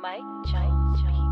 Mike Jones Beats.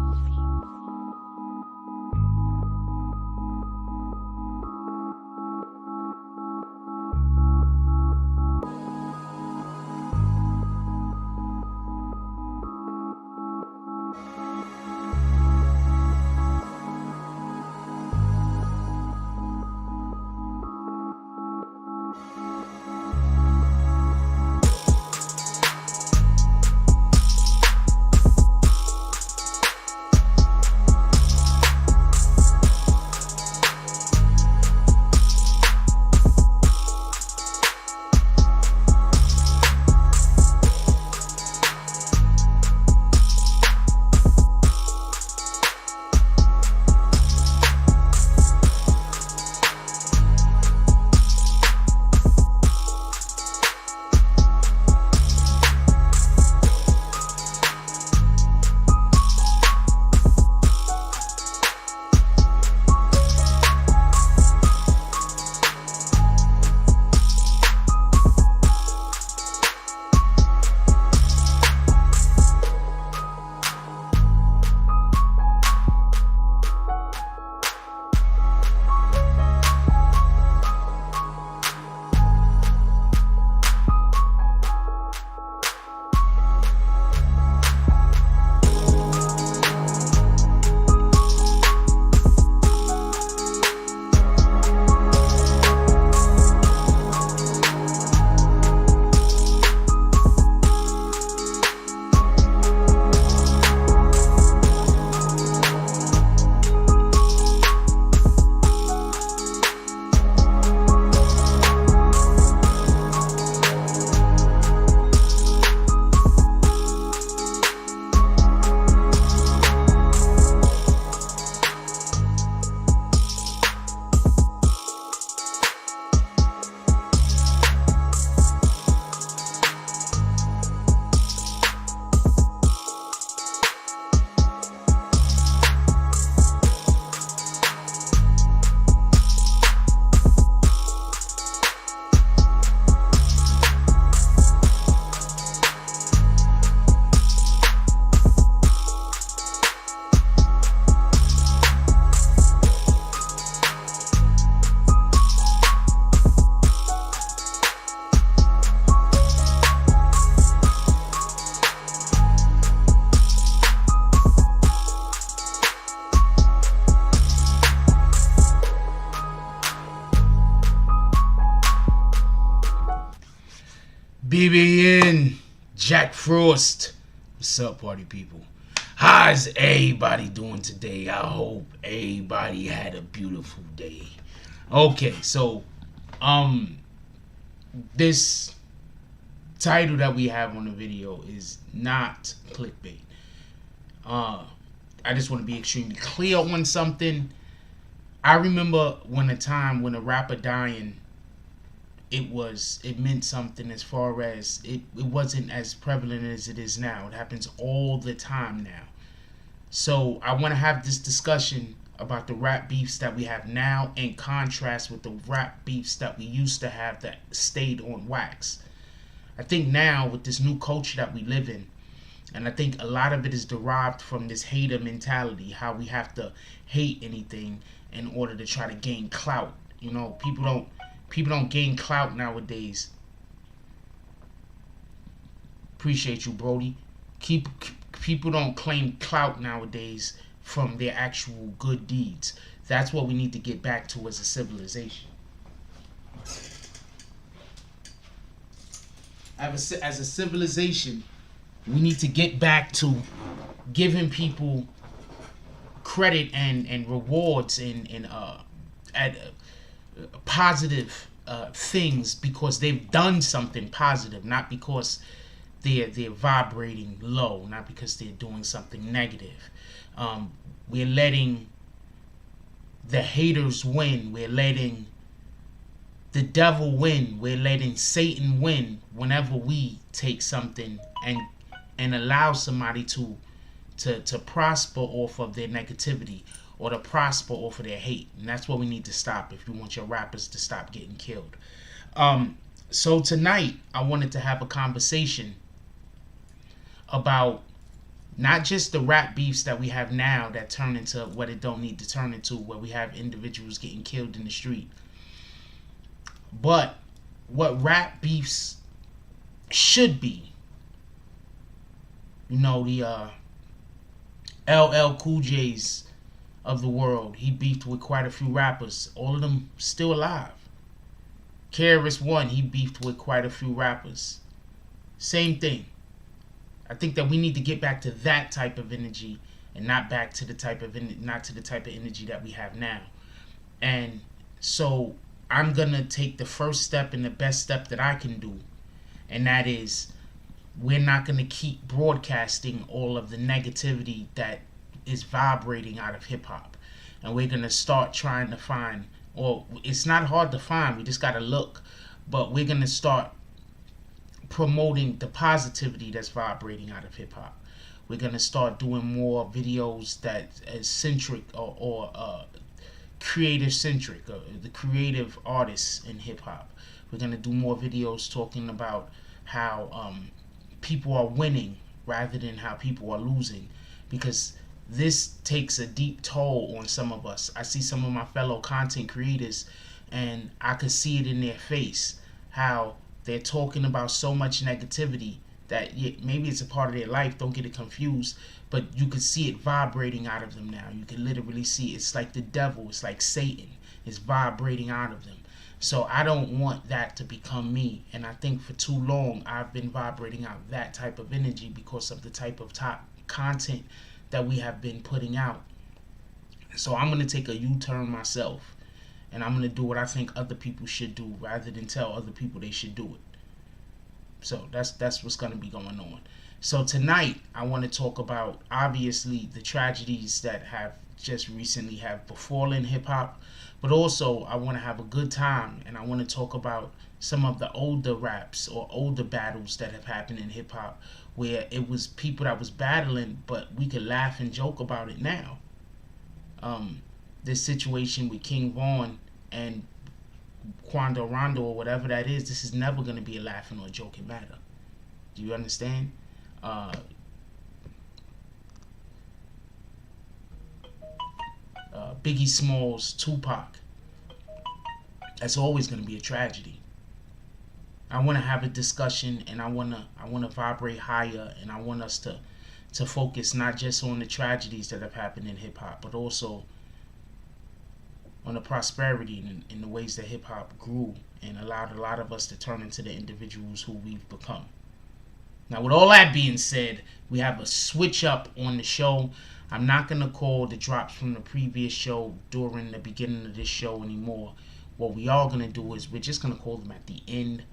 BBN, Jack Frost. What's up, party people? How's everybody doing today? I hope everybody had a beautiful day. Okay, so this title that we have on the video is not clickbait. I just want to be extremely clear on something. I remember when a time when a rapper dying, it meant something as far as it wasn't as prevalent as it is now. It happens all the time now. So I want to have this discussion about the rap beefs that we have now in contrast with the rap beefs that we used to have that stayed on wax. I think now with this new culture that we live in, and I think a lot of it is derived from this hater mentality, how we have to hate anything in order to try to gain clout. You know, people don't gain clout nowadays. Appreciate you, Brody. People don't claim clout nowadays from their actual good deeds. That's what we need to get back to as a civilization. As a civilization, we need to get back to giving people credit and rewards and positive things because they've done something positive, not because they're vibrating low, not because they're doing something negative. We're letting the haters win. We're letting the devil win. We're letting Satan win whenever we take something and allow somebody to prosper off of their negativity or to prosper off of their hate. And that's what we need to stop if you want your rappers to stop getting killed. So tonight, I wanted to have a conversation about Not just the rap beefs that we have now that turn into what it don't need to turn into, where we have individuals getting killed in the street, but what rap beefs should be. You know, the LL Cool J's of the world, he beefed with quite a few rappers. All of them still alive. KRS-One, he beefed with quite a few rappers. Same thing. I think that we need to get back to that type of energy, and not back to the type of energy that we have now. And so I'm gonna take the first step and the best step that I can do, and that is, we're not gonna keep broadcasting all of the negativity that is vibrating out of hip hop, and we're gonna start trying to find. Or it's not hard to find. We just gotta look, but we're gonna start promoting the positivity that's vibrating out of hip hop. We're gonna start doing more videos that is centric or creative centric, the creative artists in hip hop. We're gonna do more videos talking about how people are winning rather than how people are losing, because this takes a deep toll on some of us. I see some of my fellow content creators, and I could see it in their face, how they're talking about so much negativity that maybe it's a part of their life, don't get it confused, but you can see it vibrating out of them now. You can literally see it's like the devil, it's like Satan, it's vibrating out of them. So I don't want that to become me, and I think for too long I've been vibrating out that type of energy because of the type of top content that we have been putting out. So I'm going to take a U-turn myself, and I'm going to do what I think other people should do rather than tell other people they should do it. So that's what's going to be going on. So tonight I want to talk about, obviously, the tragedies that have just recently have befallen hip hop, but also I want to have a good time, and I want to talk about some of the older raps or older battles that have happened in hip hop, where it was people that was battling, but we could laugh and joke about it now. This situation with King Von and Quando Rondo or whatever that is, this is never going to be a laughing or joking matter. Do you understand? Biggie Smalls, Tupac, that's always going to be a tragedy. I want to have a discussion, and I want to vibrate higher, and I want us to focus not just on the tragedies that have happened in hip hop, but also on the prosperity in the ways that hip hop grew and allowed a lot of us to turn into the individuals who we've become. Now, with all that being said, we have a switch up on the show. I'm not going to call the drops from the previous show during the beginning of this show anymore. What we are going to do is we're just going to call them at the end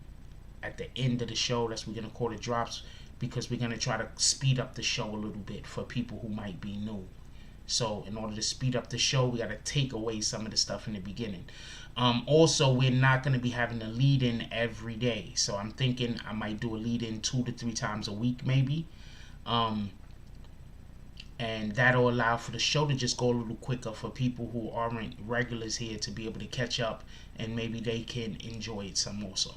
of the show. That's what we're going to call the drops, because we're going to try to speed up the show a little bit for people who might be new. So in order to speed up the show, we got to take away some of the stuff in the beginning. Also, we're not going to be having a lead-in every day. So I'm thinking I might do a lead-in 2 to 3 times a week maybe. And that'll allow for the show to just go a little quicker for people who aren't regulars here to be able to catch up, and maybe they can enjoy it some also.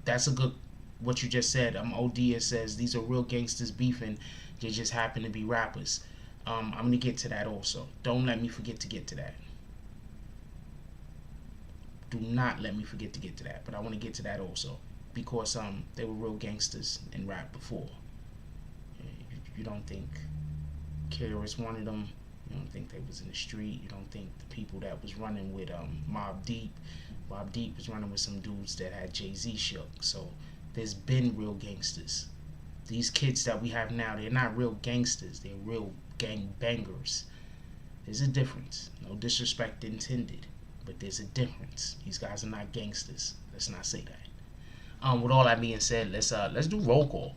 That's a good, what you just said. Odia says these are real gangsters beefing, they just happen to be rappers. I'm gonna get to that also. Don't let me forget to get to that. Do not let me forget to get to that. But I want to get to that also, because they were real gangsters in rap before. You don't think KRS wanted them. You don't think they was in the street. You don't think the people that was running with Mobb Deep was running with some dudes that had Jay-Z shook. So there's been real gangsters. These kids that we have now, they're not real gangsters. They're real gangbangers. There's a difference. No disrespect intended, but there's a difference. These guys are not gangsters. Let's not say that. With all that being said, let's do roll call.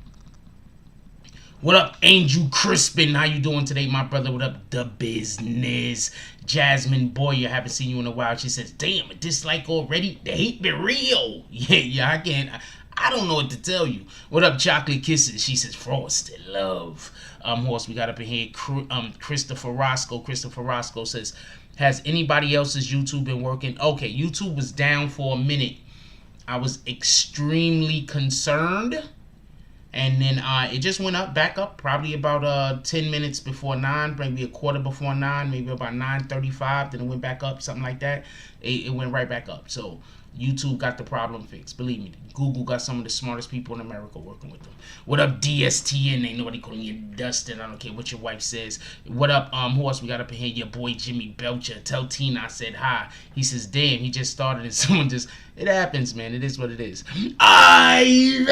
What up, Angel Crispin? How you doing today, my brother? What up, the business? Jasmine Boyer, haven't seen you in a while. She says, damn, a dislike already? The hate be real. Yeah, I can't. I don't know what to tell you. What up, Chocolate Kisses? She says, frosted love. Who else we got up in here? Christopher Roscoe. Christopher Roscoe says, has anybody else's YouTube been working? Okay, YouTube was down for a minute. I was extremely concerned. And then it just went up, back up, probably about 10 minutes before 9, maybe a quarter before 9, maybe about 9:35. Then it went back up, something like that. It went right back up. So YouTube got the problem fixed. Believe me, Google got some of the smartest people in America working with them. What up, DSTN? Ain't nobody calling you Dustin. I don't care what your wife says. What up, who else we got up in here? Your boy Jimmy Belcher. Tell Tina I said hi. He says, damn, he just started and someone just... It happens, man. It is what it is. Ivan!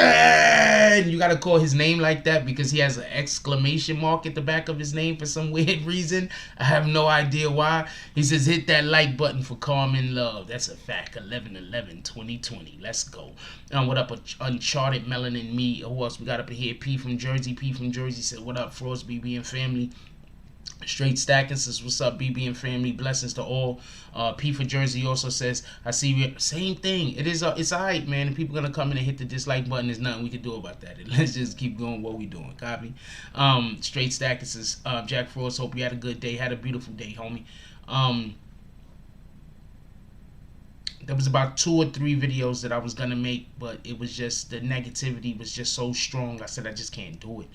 You gotta call his name like that because he has an exclamation mark at the back of his name for some weird reason. I have no idea why. He says, hit that like button for Calm and Love. That's a fact. 11/11/2020. Let's go. What up, Uncharted, Melanin, Me? Who else we got up in here? P from Jersey. P from Jersey said, what up, Frost, BB and family? Straight Stacking says, what's up, BB and family? Blessings to all. P for Jersey also says, I see you. Same thing. It's alright, man. If people gonna come in and hit the dislike button, there's nothing we can do about that. Let's just keep going what we doing. Copy. Straight Stacking says, Jack Frost, hope you had a good day. Had a beautiful day, homie. There was about 2 or 3 videos that I was gonna make, but it was just the negativity was just so strong. I said I just can't do it.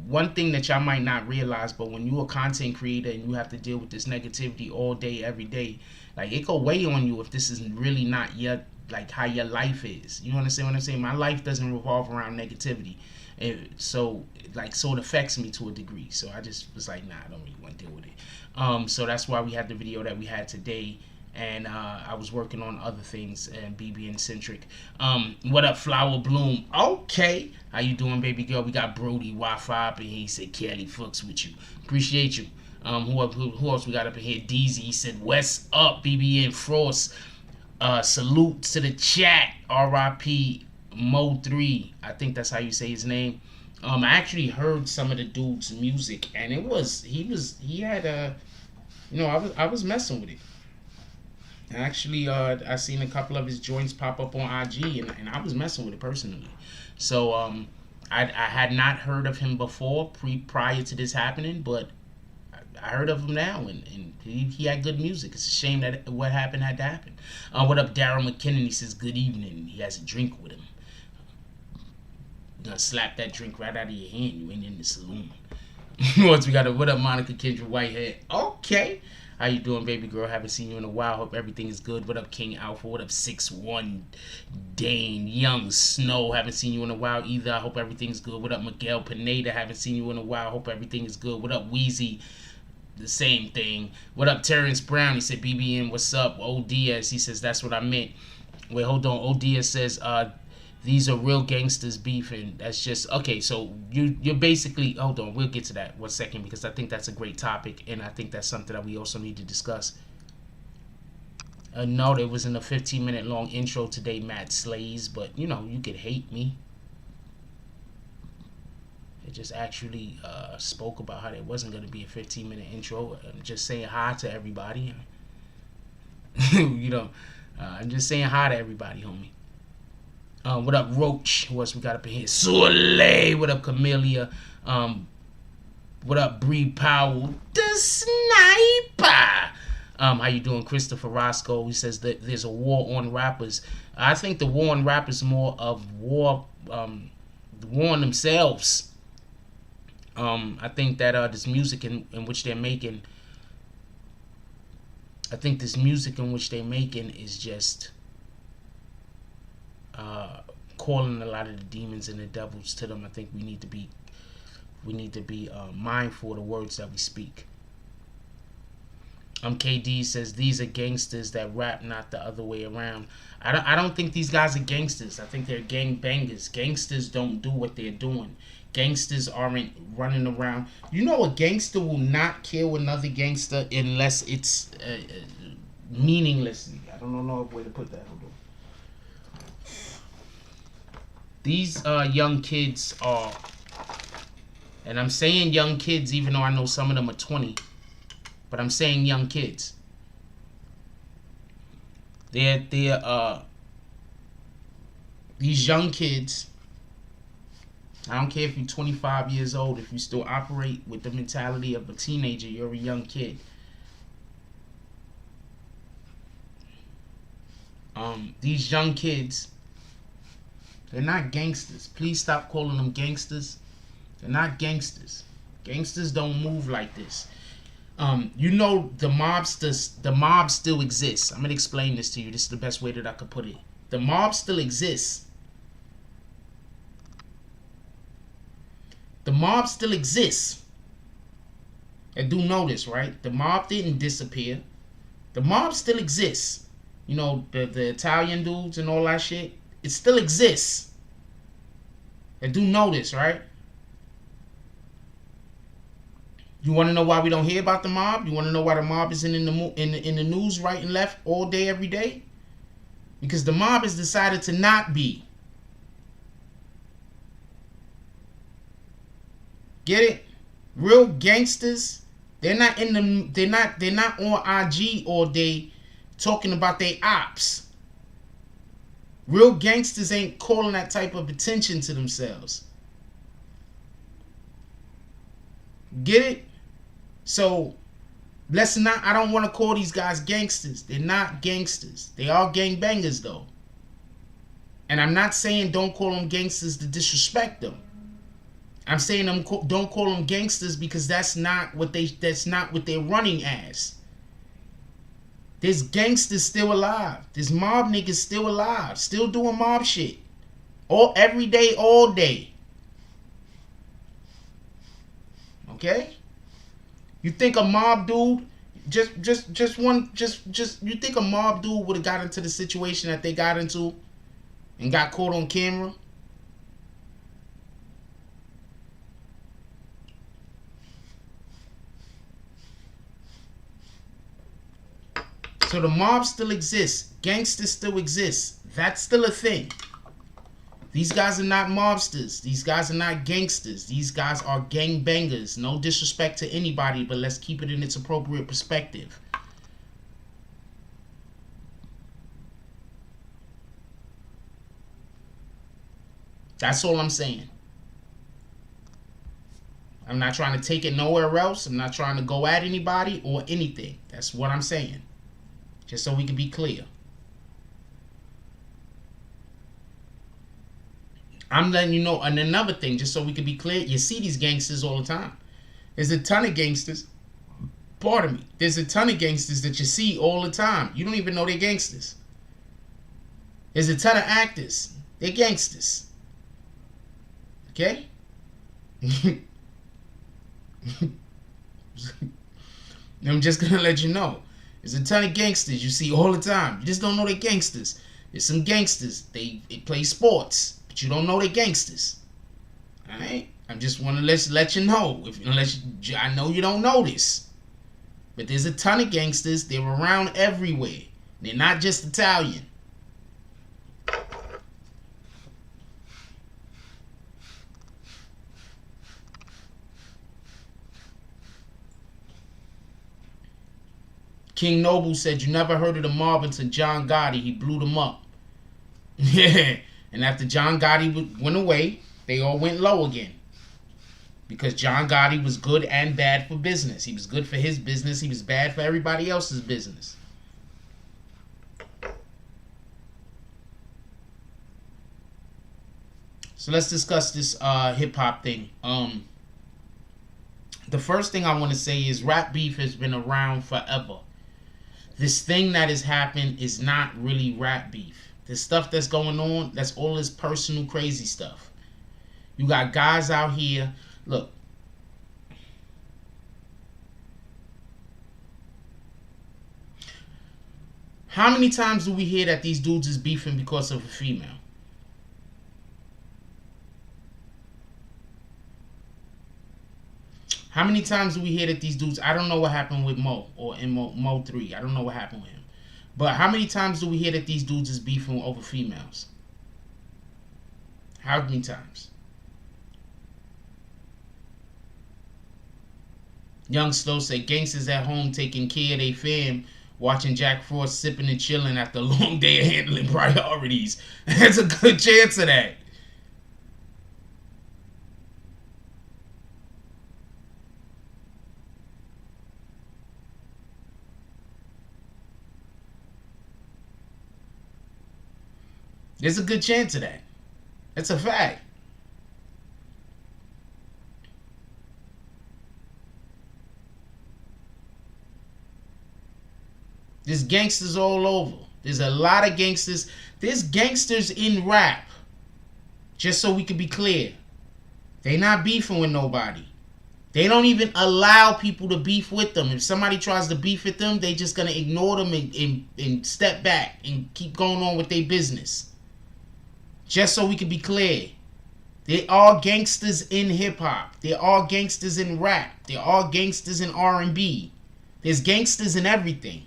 One thing that y'all might not realize, but when you're a content creator and you have to deal with this negativity all day, every day, like it could weigh on you if this is really not your, like how your life is. You understand what I'm saying? My life doesn't revolve around negativity. So it affects me to a degree. So I just was like, nah, I don't really want to deal with it. So that's why we had the video that we had today. And I was working on other things and BBN centric. What up, Flower Bloom? Okay, how you doing, baby girl? We got Brody Wi-Fi up in here. He said Kelly fucks with you. Appreciate you. Who else we got up in here? DZ, he said what's up, BBN Frost. Salute to the chat. RIP Mo3. I think that's how you say his name. I actually heard some of the dude's music, and I was messing with it. Actually, I seen a couple of his joints pop up on IG, and I was messing with it personally. So I had not heard of him before, prior to this happening, but I heard of him now, and he had good music. It's a shame that what happened had to happen. What up, Daryl McKinnon? He says good evening. He has a drink with him. You're gonna slap that drink right out of your hand. You ain't in the saloon. Once we got what up, Monica Kendra Whitehead? Okay. How you doing, baby girl? Haven't seen you in a while. Hope everything is good. What up, King Alpha? What up, 6'1" Dane Young Snow? Haven't seen you in a while either. I hope everything's good. What up, Miguel Pineda? Haven't seen you in a while. Hope everything is good. What up, Wheezy? The same thing. What up, Terrence Brown? He said, BBN, what's up? ODS, he says, that's what I meant. Wait, hold on. ODS says, these are real gangsters beefing. That's just okay. So you're basically, hold on, we'll get to that 1 second because I think that's a great topic and I think that's something that we also need to discuss. No, there wasn't a 15-minute long intro today, Matt Slays, but you know you could hate me. It just actually spoke about how there wasn't going to be a 15-minute intro. I'm just saying hi to everybody. You know, I'm just saying hi to everybody, homie. What up, Roach? Who else we got up in here? Soleil. What up, Camellia? What up, Bree Powell? The Sniper. How you doing, Christopher Roscoe? He says that there's a war on rappers. I think the war on rappers is more of war on themselves. I think that this music in which they're making, is just calling a lot of the demons and the devils to them. I think we need to be mindful of the words that we speak. KD says these are gangsters that rap, not the other way around. I don't think these guys are gangsters. I think they're gangbangers. Gangsters don't do what they're doing. Gangsters aren't running around. You know, a gangster will not kill another gangster unless it's meaninglessly. I don't know a way to put that. Hold on. These young kids are, and I'm saying young kids even though I know some of them are 20, but I'm saying young kids. They're these young kids, I don't care if you're 25 years old, if you still operate with the mentality of a teenager, you're a young kid. These young kids, they're not gangsters. Please stop calling them gangsters. They're not gangsters. Gangsters don't move like this. You know, the mob still exists. I'm gonna explain this to you. This is the best way that I could put it. The mob still exists. The mob still exists. And do know this, right? The mob didn't disappear. The mob still exists. You know, the Italian dudes and all that shit. It still exists. And do know this, right? You want to know why we don't hear about the mob? You want to know why the mob isn't in the news right and left all day, every day? Because the mob has decided to not be. Get it? Real gangsters, they're not on IG all day talking about their ops. Real gangsters ain't calling that type of attention to themselves. Get it? So I don't want to call these guys gangsters. They're not gangsters. They are gangbangers though. And I'm not saying don't call them gangsters to disrespect them. I'm saying don't call them gangsters because that's not what they're running as. There's gangsters still alive. There's mob niggas still alive, still doing mob shit, every day, all day. Okay? You think a mob dude you think a mob dude would have got into the situation that they got into and got caught on camera? So the mob still exists. Gangsters still exist. That's still a thing. These guys are not mobsters. These guys are not gangsters. These guys are gangbangers. No disrespect to anybody, but let's keep it in its appropriate perspective. That's all I'm saying. I'm not trying to take it nowhere else. I'm not trying to go at anybody or anything. That's what I'm saying. Just so we can be clear. I'm letting you know, and another thing, just so we can be clear, you see these gangsters all the time. There's a ton of gangsters. Pardon me. There's a ton of gangsters that you see all the time. You don't even know they're gangsters. There's a ton of actors. They're gangsters. Okay? I'm just going to let you know. There's a ton of gangsters you see all the time. You just don't know they're gangsters. There's some gangsters. They play sports, but you don't know they're gangsters. All right? I just want to let you know. I know you don't know this, but there's a ton of gangsters. They're around everywhere. They're not just Italian. King Noble said, you never heard of the mob until John Gotti. He blew them up. Yeah. And after John Gotti went away, they all went low again. Because John Gotti was good and bad for business. He was good for his business. He was bad for everybody else's business. So let's discuss this hip-hop thing. The first thing I want to say is rap beef has been around forever. This thing that has happened is not really rap beef. The stuff that's going on, that's all this personal crazy stuff. You got guys out here. Look. How many times do we hear that these dudes is beefing because of a female? How many times do we hear that these dudes, I don't know what happened with Mo or in Mo 3. I don't know what happened with him. But how many times do we hear that these dudes is beefing over females? How many times? Young Slow said, gangsters at home taking care of their fam, watching Jack Frost sipping and chilling after a long day of handling priorities. There's a good chance of that. There's a good chance of that. That's a fact. There's gangsters all over. There's a lot of gangsters. There's gangsters in rap. Just so we can be clear. They not beefing with nobody. They don't even allow people to beef with them. If somebody tries to beef with them, they just going to ignore them and step back and keep going on with their business. Just so we can be clear. They are gangsters in hip-hop. They are gangsters in rap. They are gangsters in R&B. There's gangsters in everything.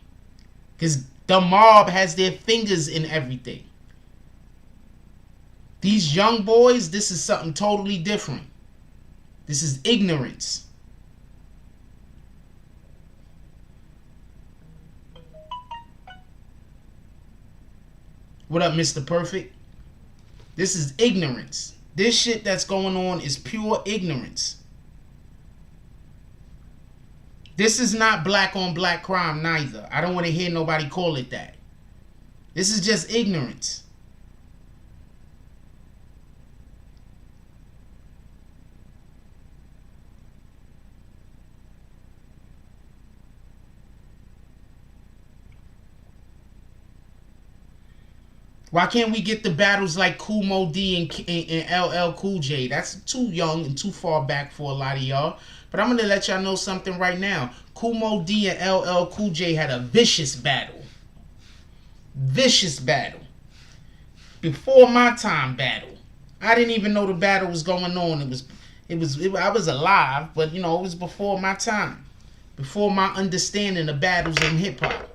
Because the mob has their fingers in everything. These young boys, this is something totally different. This is ignorance. What up, Mr. Perfect? This is ignorance. This shit that's going on is pure ignorance. This is not black on black crime neither. I don't want to hear nobody call it that. This is just ignorance. Why can't we get the battles like Kool Moe Dee and LL Cool J? That's too young and too far back for a lot of y'all. But I'm going to let y'all know something right now. Kool Moe Dee and LL Cool J had a vicious battle. Vicious battle. Before my time battle. I didn't even know the battle was going on. I was alive, but you know, it was before my time. Before my understanding of battles in hip hop.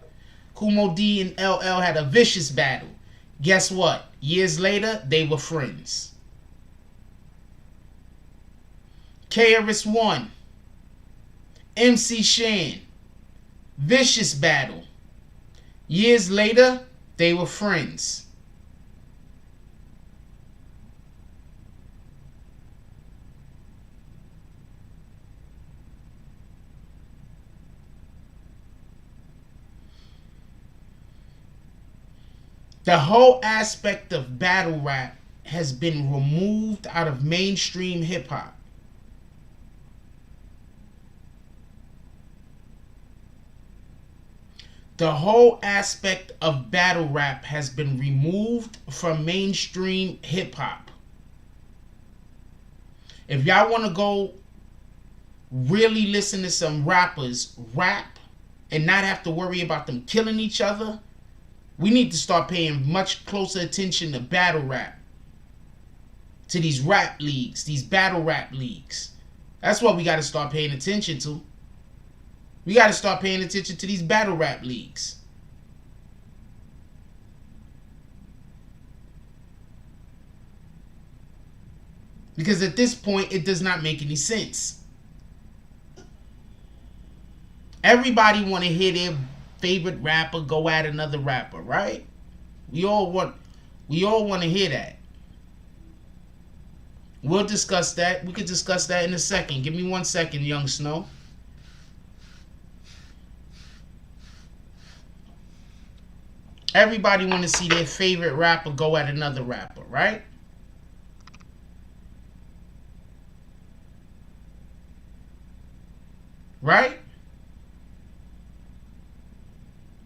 Kool Moe Dee and LL had a vicious battle. Guess what? Years later, they were friends. KRS-One, MC Shan, vicious battle. Years later, they were friends. The whole aspect of battle rap has been removed out of mainstream hip hop. The whole aspect of battle rap has been removed from mainstream hip hop. If y'all want to go really listen to some rappers rap and not have to worry about them killing each other, we need to start paying much closer attention to battle rap. To these rap leagues, these battle rap leagues. That's what we got to start paying attention to. We got to start paying attention to these battle rap leagues. Because at this point, it does not make any sense. Everybody want to hear their favorite rapper go at another rapper, right? We all want to hear that. We'll discuss that. We could discuss that in a second. Give me 1 second, Young Snow. Everybody want to see their favorite rapper go at another rapper, right? Right?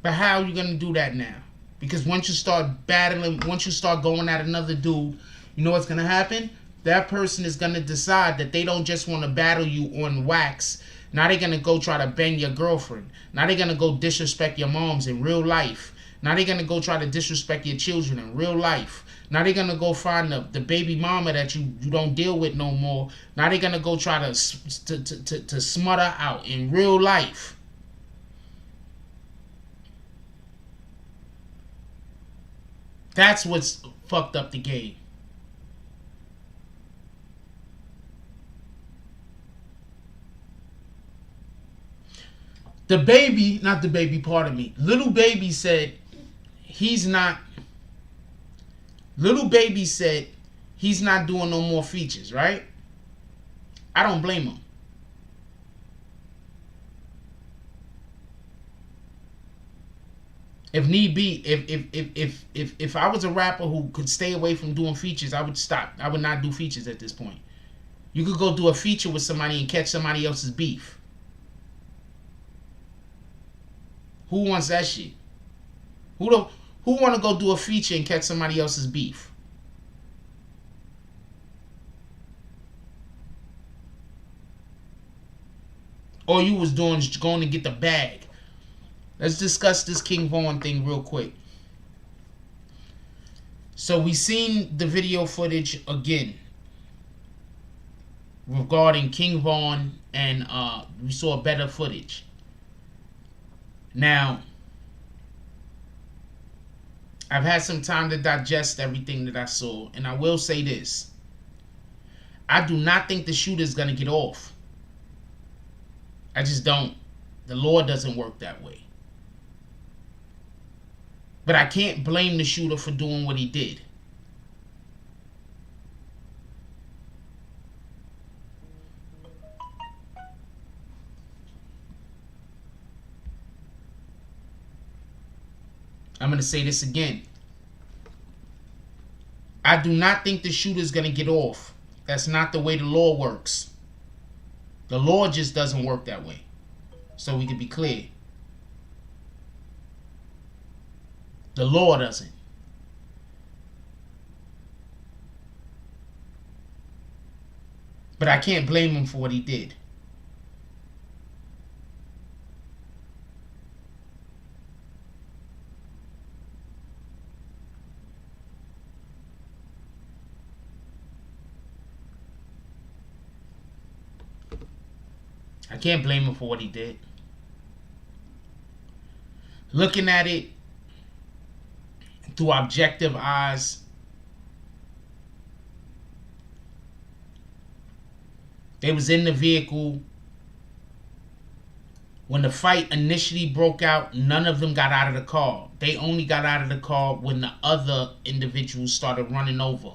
But how are you going to do that now? Because once you start battling, once you start going at another dude, you know what's going to happen? That person is going to decide that they don't just want to battle you on wax. Now they're going to go try to bang your girlfriend. Now they're going to go disrespect your moms in real life. Now they're going to go try to disrespect your children in real life. Now they're going to go find the baby mama that you don't deal with no more. Now they're going to go try to smother out in real life. That's what's fucked up the game. The baby, not the baby, pardon me. Little Baby said he's not. Little Baby said he's not doing no more features, right? I don't blame him. If need be, if I was a rapper who could stay away from doing features, I would stop. I would not do features at this point. You could go do a feature with somebody and catch somebody else's beef. Who wants that shit? Who want to go do a feature and catch somebody else's beef? All you was doing is going to get the bag. Let's discuss this King Von thing real quick. So we seen the video footage again regarding King Von, and we saw better footage. Now, I've had some time to digest everything that I saw, and I will say this. I do not think the shooter's going to get off. I just don't. The law doesn't work that way. But I can't blame the shooter for doing what he did. I'm going to say this again. I do not think the shooter's going to get off. That's not the way the law works. The law just doesn't work that way. So we can be clear. The law doesn't. But I can't blame him for what he did. I can't blame him for what he did. Looking at it through objective eyes, they was in the vehicle. When the fight initially broke out, none of them got out of the car. They only got out of the car when the other individuals started running over.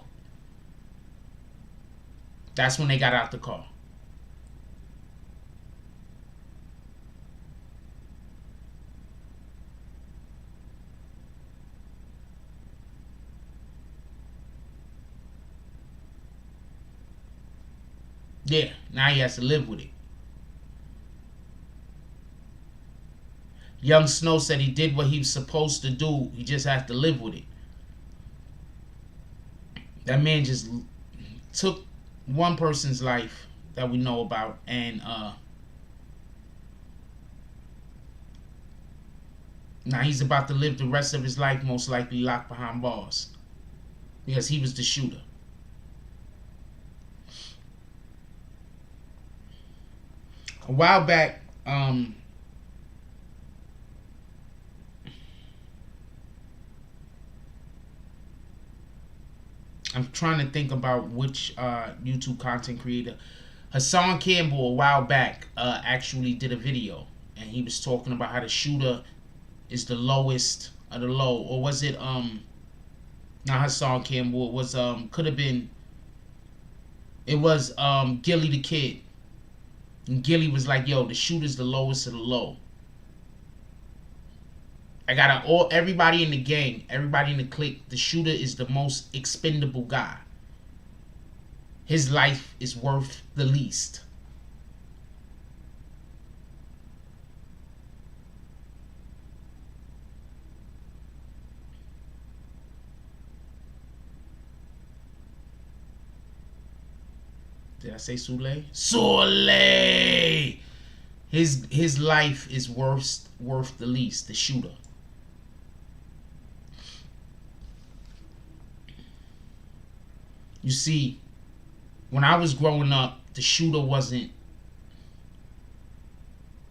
That's when they got out the car. Yeah, now he has to live with it. Young Snow said he did what he was supposed to do. He just has to live with it. That man just took one person's life that we know about, and now he's about to live the rest of his life most likely locked behind bars because he was the shooter. A while back, I'm trying to think about which YouTube content creator. Hassan Campbell, a while back, actually did a video, and he was talking about how the shooter is the lowest of the low. Or was it not Hassan Campbell? It was could have been. It was Gilly the Kid. And Gilly was like, yo, the shooter's the lowest of the low. I got everybody in the gang, everybody in the clique, the shooter is the most expendable guy. His life is worth the least. Did I say Soleil? Soleil! His life is worth the least, the shooter. You see, when I was growing up, the shooter wasn't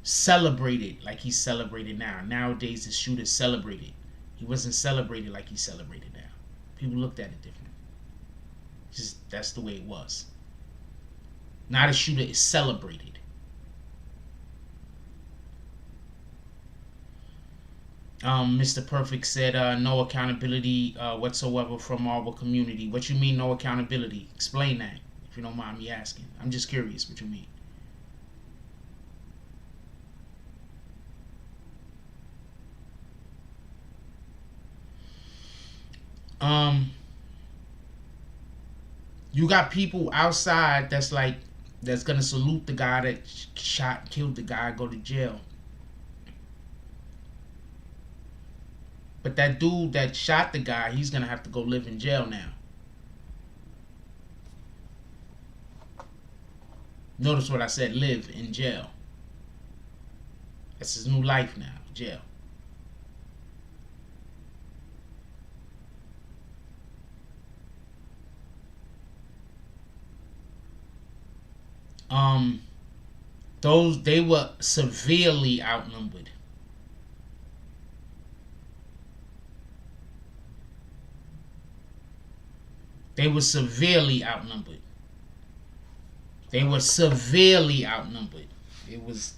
celebrated like he's celebrated now. Nowadays, the shooter's celebrated. He wasn't celebrated like he's celebrated now. People looked at it different. Just that's the way it was. Now the shooter is celebrated. Mr. Perfect said no accountability whatsoever from our community. What you mean no accountability? Explain that, if you don't mind me asking. I'm just curious what you mean. You got people outside that's gonna salute the guy that killed the guy, go to jail. But that dude that shot the guy, he's gonna have to go live in jail now. Notice what I said, live in jail. That's his new life now, jail. They were severely outnumbered. They were severely outnumbered. They were severely outnumbered. It was.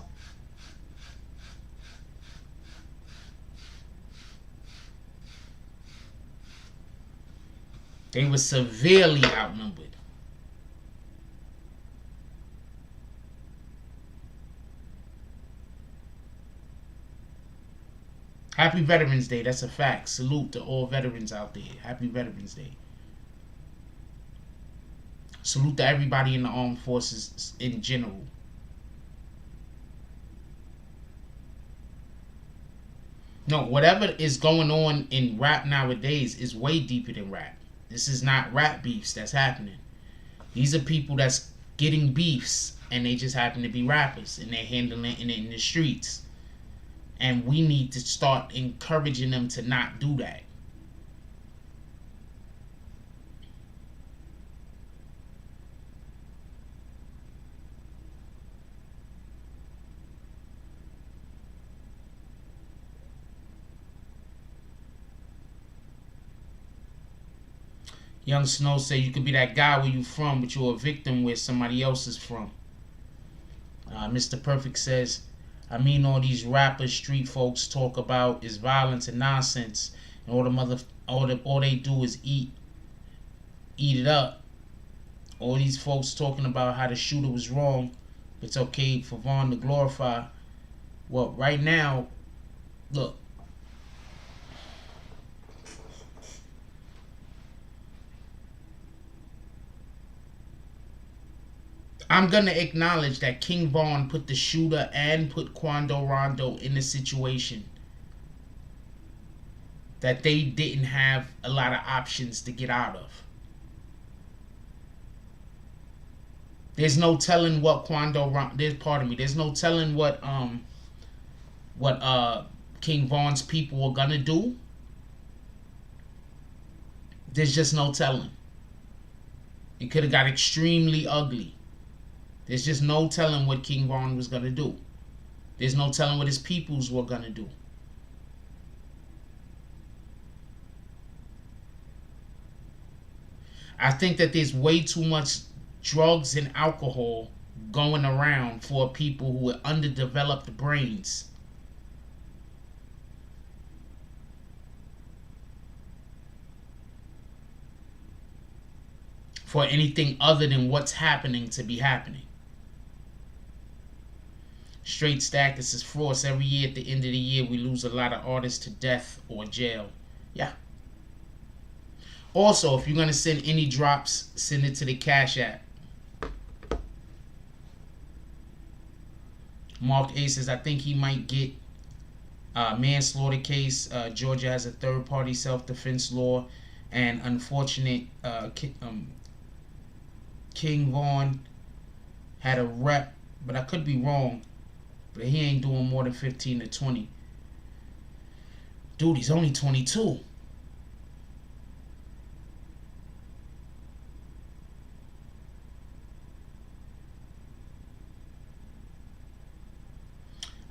They were severely outnumbered. Happy Veterans Day. That's a fact. Salute to all veterans out there. Happy Veterans Day. Salute to everybody in the armed forces in general. No, whatever is going on in rap nowadays is way deeper than rap. This is not rap beefs that's happening. These are people that's getting beefs and they just happen to be rappers and they're handling it in the streets. And we need to start encouraging them to not do that. Young Snow say you could be that guy where you from, but you're a victim where somebody else is from. Mr. Perfect says, I mean, all these rappers, street folks talk about is violence and nonsense, and all they do is eat it up. All these folks talking about how the shooter was wrong. It's okay for Vaughn to glorify. Well, right now, look. I'm going to acknowledge that King Vaughn put the shooter and put Quando Rondo in a situation that they didn't have a lot of options to get out of. There's no telling what there's no telling what King Vaughn's people were going to do. There's just no telling. It could have got extremely ugly. There's just no telling what King Vaughn was going to do. There's no telling what his peoples were going to do. I think that there's way too much drugs and alcohol going around for people who are underdeveloped brains. For anything other than what's happening to be happening. Straight Stack, this is Frost. Every year at the end of the year, we lose a lot of artists to death or jail. Yeah. Also, if you're going to send any drops, send it to the Cash App. Mark A says, I think he might get manslaughter case. Georgia has a third-party self-defense law. And unfortunate, King Vaughn had a rep, but I could be wrong. But he ain't doing more than 15 to 20. Dude, he's only 22.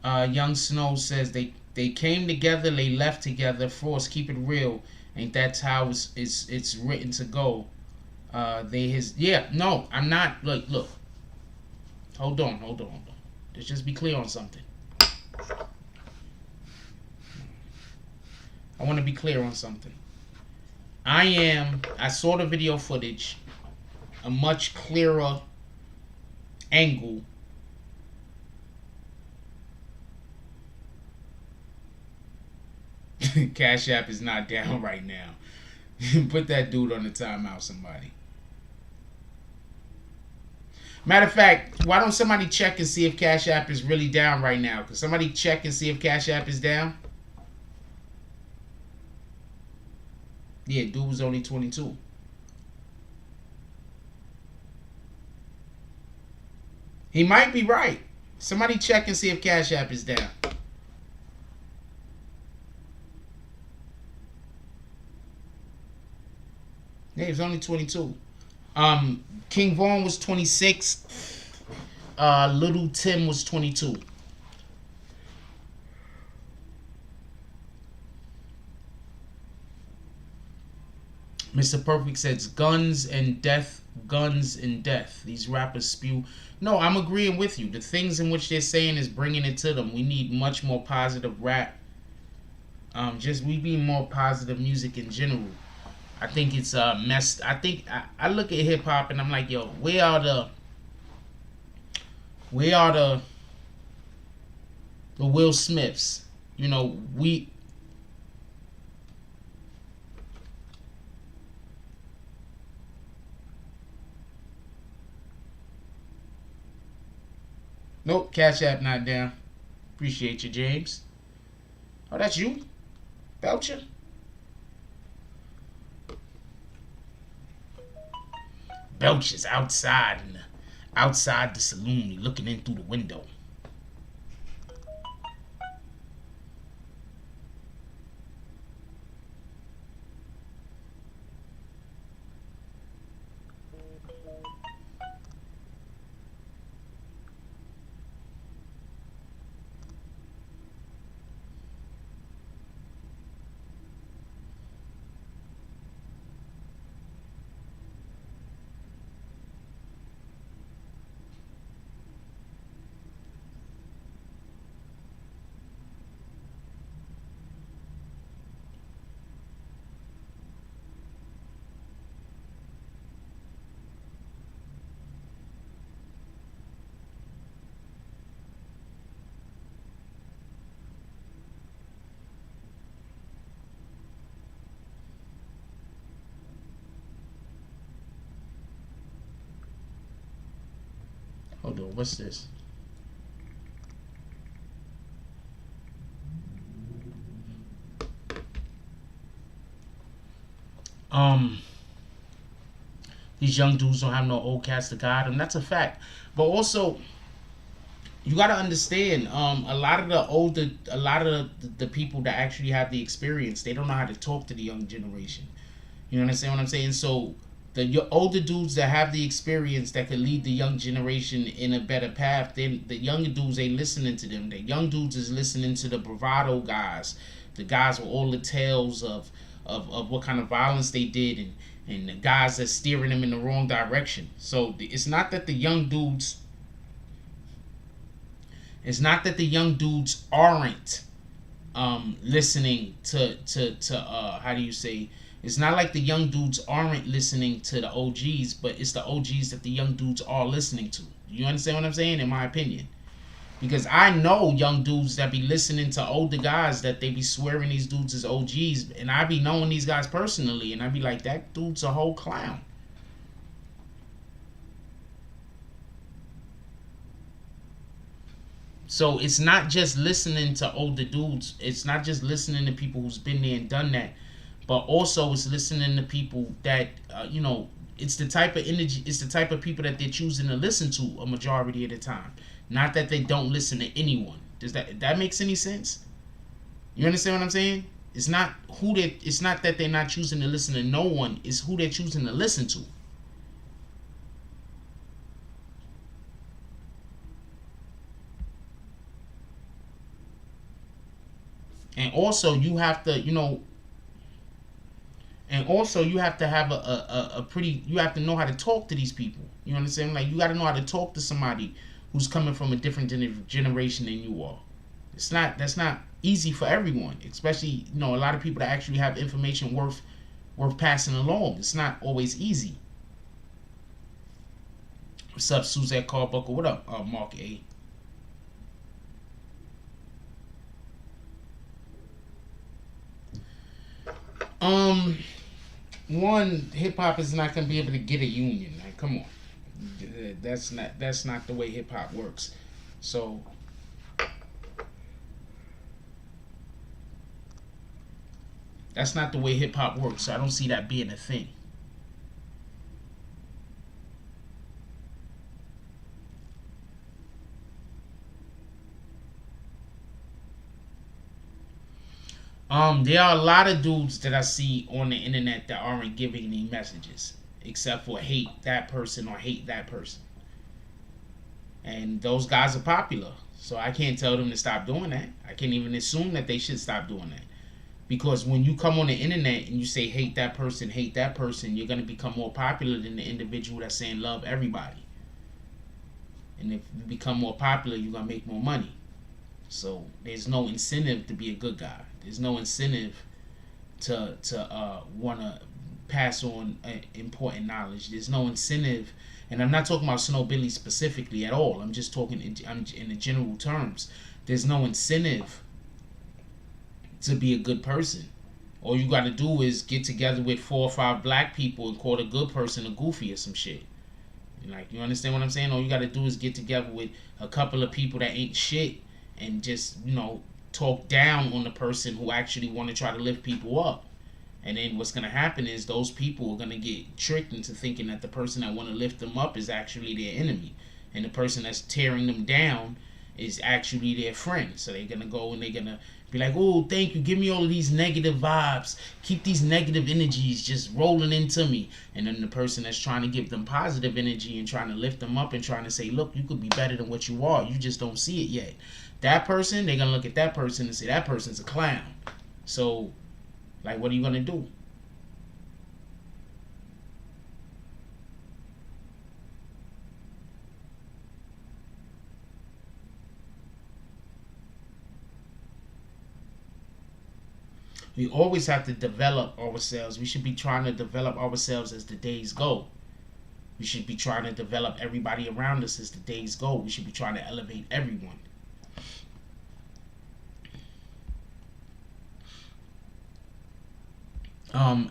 Young Snow says they came together, they left together. Frost, keep it real. Ain't that's how it's written to go. Yeah, no, I'm not. Look. Hold on. Let's just be clear on something. I want to be clear on something. I saw the video footage, a much clearer angle. Cash App is not down right now. Put that dude on the timeout, somebody. Matter of fact, why don't somebody check and see if Cash App is really down right now? Could somebody check and see if Cash App is down? Yeah, dude was only 22. He might be right. Somebody check and see if Cash App is down. Yeah, he was only 22. King Vaughn was 26. Little Tim was 22. Mr. Perfect says guns and death, guns and death. These rappers spew. No, I'm agreeing with you. The things in which they're saying is bringing it to them. We need much more positive rap. Just we need more positive music in general. I think it's messed. I think I look at hip hop and I'm like, yo, where are the Will Smiths? You know, nope, Cash App not down. Appreciate you, James. Oh, that's you, Belcher. Belcher's outside outside the saloon, looking in through the window. Hold on, what's this? These young dudes don't have no old cats to guide them. That's a fact. But also, you gotta understand, a lot of the people that actually have the experience, they don't know how to talk to the young generation. You understand what I'm saying? So the older dudes that have the experience that could lead the young generation in a better path, then the younger dudes ain't listening to them. The young dudes is listening to the bravado guys, the guys with all the tales of what kind of violence they did, and the guys that's steering them in the wrong direction. So it's not that the young dudes aren't listening to how do you say, it's not like the young dudes aren't listening to the OGs, but it's the OGs that the young dudes are listening to. You understand what I'm saying? In my opinion. Because I know young dudes that be listening to older guys that they be swearing these dudes as OGs. And I be knowing these guys personally. And I be like, that dude's a whole clown. So it's not just listening to older dudes. It's not just listening to people who's been there and done that. But also it's listening to people that, it's the type of energy, it's the type of people that they're choosing to listen to a majority of the time. Not that they don't listen to anyone. Does that makes any sense? You understand what I'm saying? It's not that they're not choosing to listen to no one. It's who they're choosing to listen to. And also you have to, have a pretty, you have to know how to talk to these people. You understand? Like, you got to know how to talk to somebody who's coming from a different generation than you are. That's not easy for everyone, especially, a lot of people that actually have information worth passing along. It's not always easy. What's up, Suzette Carbuckle? What up, Mark A? one, hip hop is not gonna be able to get a union. Like, come on, that's not the way hip hop works. So that's not the way hip hop works. So I don't see that being a thing. There are a lot of dudes that I see on the internet that aren't giving any messages, except for hate that person or hate that person. And those guys are popular. So I can't tell them to stop doing that. I can't even assume that they should stop doing that. Because when you come on the internet and you say hate that person, you're going to become more popular than the individual that's saying love everybody. And if you become more popular, you're going to make more money. So there's no incentive to be a good guy. There's no incentive to want to pass on important knowledge. There's no incentive, and I'm not talking about Snow Billy specifically at all. I'm just talking in the general terms. There's no incentive to be a good person. All you got to do is get together with 4 or 5 black people and call a good person a goofy or some shit. Like, you understand what I'm saying? All you got to do is get together with a couple of people that ain't shit and just, talk down on the person who actually want to try to lift people up. And then what's going to happen is those people are going to get tricked into thinking that the person that want to lift them up is actually their enemy. And the person that's tearing them down is actually their friend. So they're going to go and they're going to be like, oh, thank you. Give me all of these negative vibes. Keep these negative energies just rolling into me. And then the person that's trying to give them positive energy and trying to lift them up and trying to say, look, you could be better than what you are. You just don't see it yet. That person, they're going to look at that person and say, that person's a clown. So, like, what are you going to do? We always have to develop ourselves. We should be trying to develop ourselves as the days go. We should be trying to develop everybody around us as the days go. We should be trying to elevate everyone.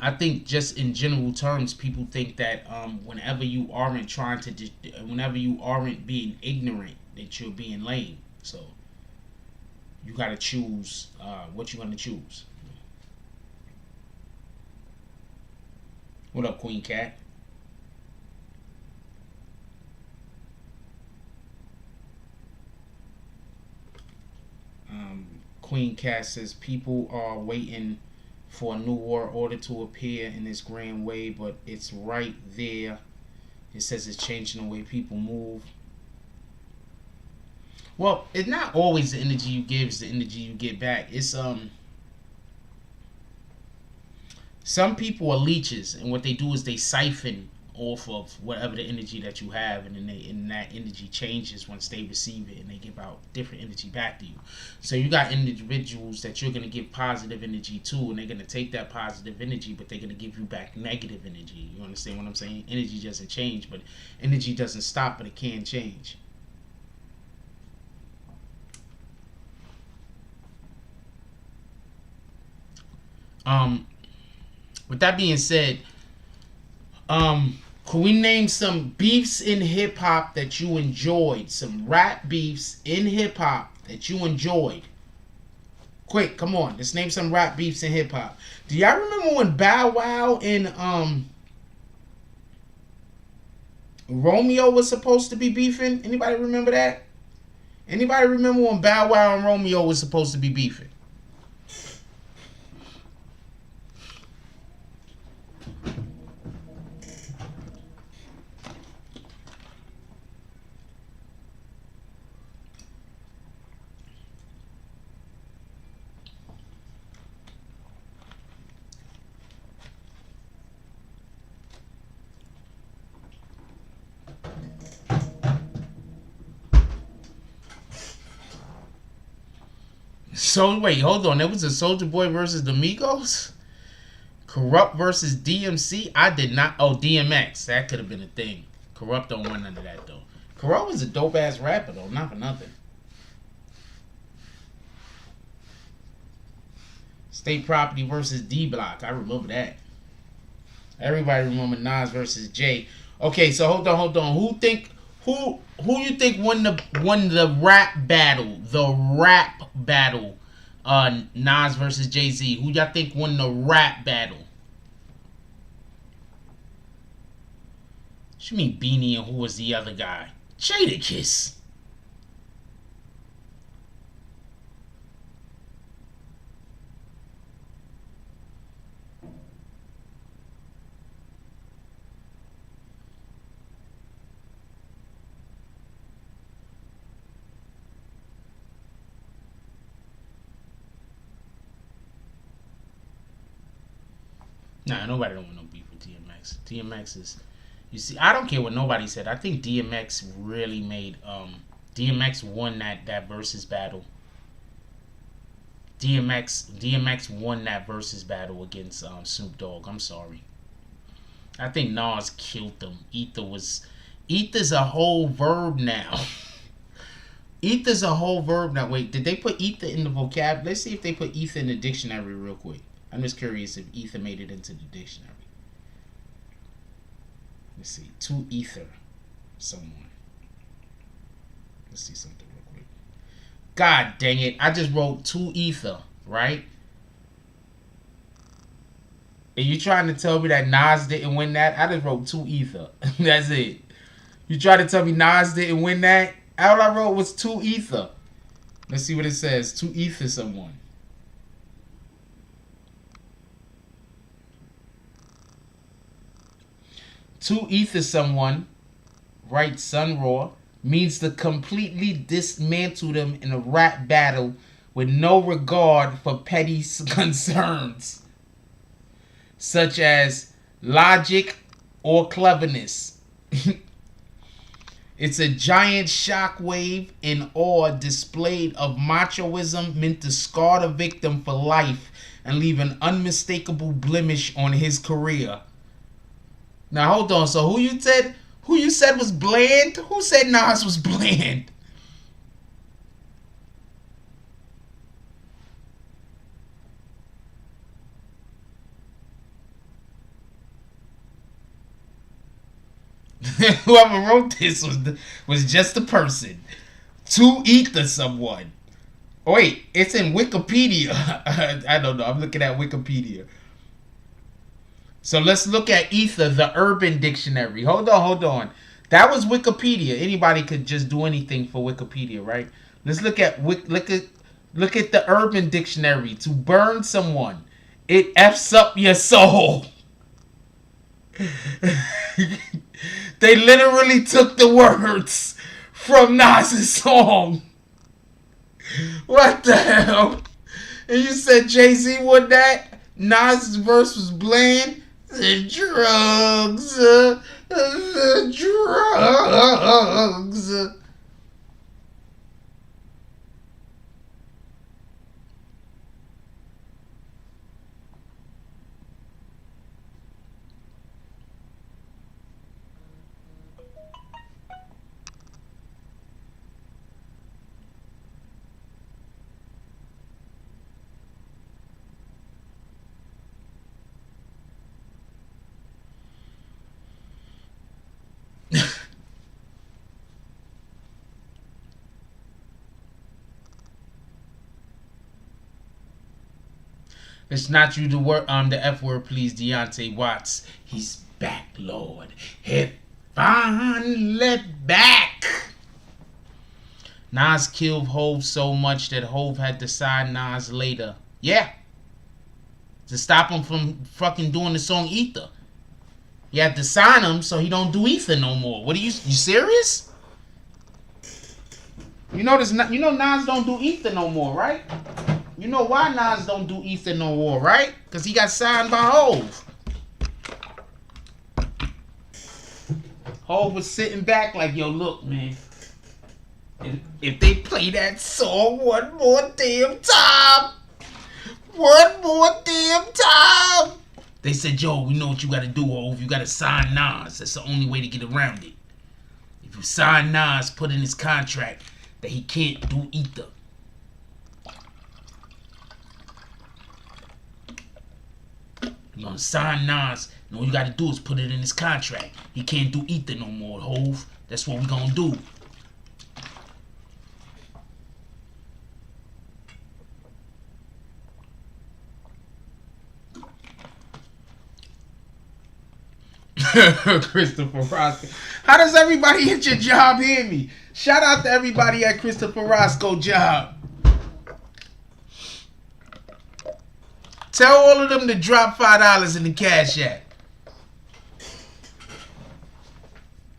I think just in general terms, people think that whenever you aren't whenever you aren't being ignorant, that you're being lame. So you got to choose what you're going to choose. What up, Queen Cat? Queen Cat says people are waiting for a new world order to appear in this grand way, but it's right there. It says it's changing the way people move. Well, it's not always the energy you give is the energy you get back. It's some people are leeches, and what they do is they siphon off of whatever the energy that you have, and then that energy changes once they receive it, and they give out different energy back to you. So you got individuals that you're going to give positive energy to, and they're going to take that positive energy, but they're going to give you back negative energy. You understand what I'm saying? Energy doesn't change, but energy doesn't stop, but it can change. With that being said, could we name some beefs in hip hop that you enjoyed? Some rap beefs in hip hop that you enjoyed. Quick, come on. Let's name some rap beefs in hip hop. Do y'all remember when Bow Wow and Romeo was supposed to be beefing? Anybody remember that? Anybody remember when Bow Wow and Romeo was supposed to be beefing? So wait, hold on. There was a Soulja Boy versus the Migos, Corrupt versus DMC. I did not. Oh, DMX. That could have been a thing. Corrupt don't want none of that though. Corrupt was a dope ass rapper though, not for nothing. State Property versus D Block. I remember that. Everybody remember Nas versus Jay. Okay, so hold on. Who you think won the rap battle? The rap battle. Nas versus Jay-Z. Who y'all think won the rap battle? What you mean Beanie and who was the other guy? Jadakiss. Nah, nobody don't want no beef with DMX. DMX is, you see, I don't care what nobody said. I think DMX really made DMX won that versus battle. DMX won that versus battle against Snoop Dogg. I'm sorry. I think Nas killed them. Ether's a whole verb now. Ether's a whole verb now. Wait, did they put ether in the vocab? Let's see if they put ether in the dictionary real quick. I'm just curious if ether made it into the dictionary. Let's see. To ether someone. Let's see something real quick. God dang it. I just wrote to ether, right? And you trying to tell me that Nas didn't win that? I just wrote to ether. That's it. You try to tell me Nas didn't win that? All I wrote was to ether. Let's see what it says. To ether someone. To ether someone, writes Sun Raw, means to completely dismantle them in a rap battle with no regard for petty concerns, such as logic or cleverness. It's a giant shockwave in awe displayed of machoism meant to scar the victim for life and leave an unmistakable blemish on his career. Now hold on. So who you said was bland? Who said Nas was bland? Whoever wrote this was just a person. To ether someone. Oh, wait, it's in Wikipedia. I don't know. I'm looking at Wikipedia. So let's look at ether, the Urban Dictionary. Hold on. That was Wikipedia. Anybody could just do anything for Wikipedia, right? Let's look at the Urban Dictionary. To burn someone, it f's up your soul. They literally took the words from Nas's song. What the hell? And you said Jay-Z won that? Nas's verse was bland? The drugs. The drugs. It's not you the F word, please, Deontay Watts. He's back, Lord. He finally back. Nas killed Hov so much that Hov had to sign Nas later. Yeah. To stop him from fucking doing the song Ether. You had to sign him so he don't do Ether no more. What are you serious? You know Nas don't do Ether no more, right? You know why Nas don't do Ether no more, right? Because he got signed by Hov. Hov was sitting back like, yo, look, man. If they play that song one more damn time. They said, yo, we know what you got to do, Hov. You got to sign Nas. That's the only way to get around it. If you sign Nas, put in his contract that he can't do Ether. You gonna sign Nas, and all you gotta do is put it in his contract. He can't do ether no more, Hove. That's what we gonna do. Christopher Roscoe. How does everybody at your job hear me? Shout out to everybody at Christopher Roscoe job. Tell all of them to drop $5 in the Cash App.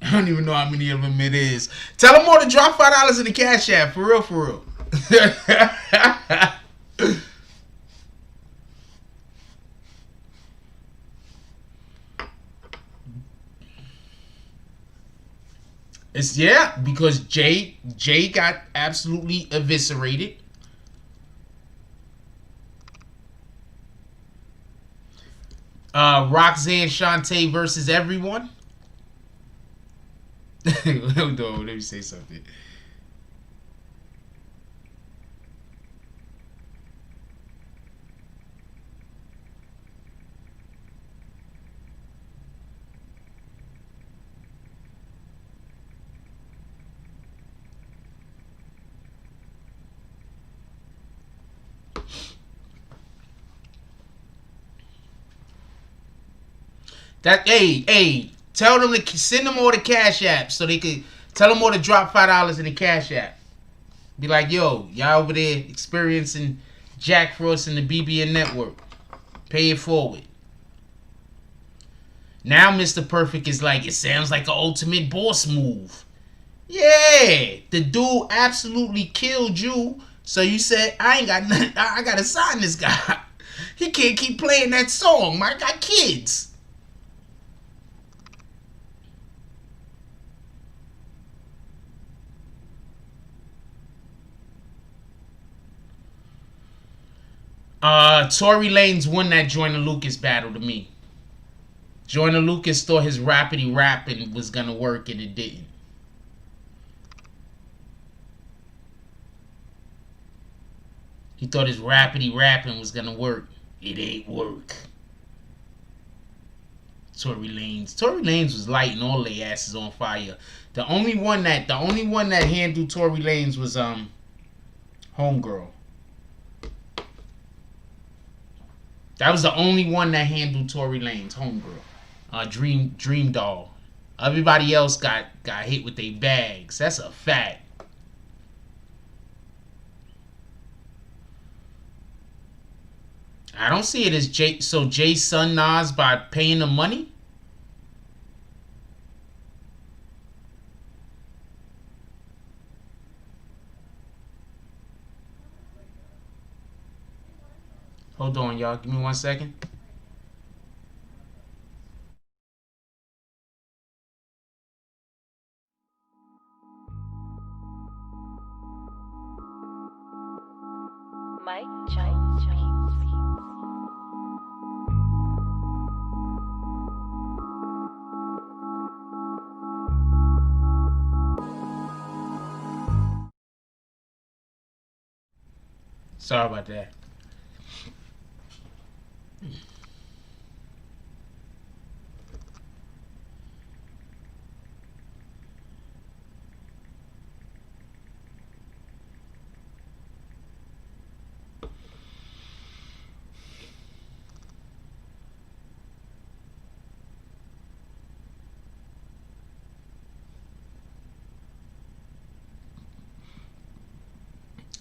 I don't even know how many of them it is. Tell them all to drop $5 in the Cash App. For real, for real. It's because Jay got absolutely eviscerated. Roxanne Shante versus everyone. Hold on, let me say something. Hey, tell them to send them all the Cash App so they could tell them all to drop $5 in the Cash App. Be like, yo, y'all over there experiencing Jack Frost and the BBN Network. Pay it forward. Now Mr. Perfect is like, it sounds like an ultimate boss move. Yeah, the dude absolutely killed you. So you said, I ain't got nothing. I gotta sign this guy. He can't keep playing that song. I got kids. Tory Lanez won that Joyner Lucas battle to me. Joyner Lucas thought his rapidy rapping was gonna work and it didn't. He thought his rapidy rapping was gonna work. It ain't work. Tory Lanez was lighting all their asses on fire. The only one that handled Tory Lanez was Homegirl. That was the only one that handled Tory Lanez, Homegirl. Dream Doll. Everybody else got hit with their bags. That's a fact. I don't see it as Jay's son Nas by paying the money. Hold on, y'all. Give me 1 second. Mike Jones. Sorry about that.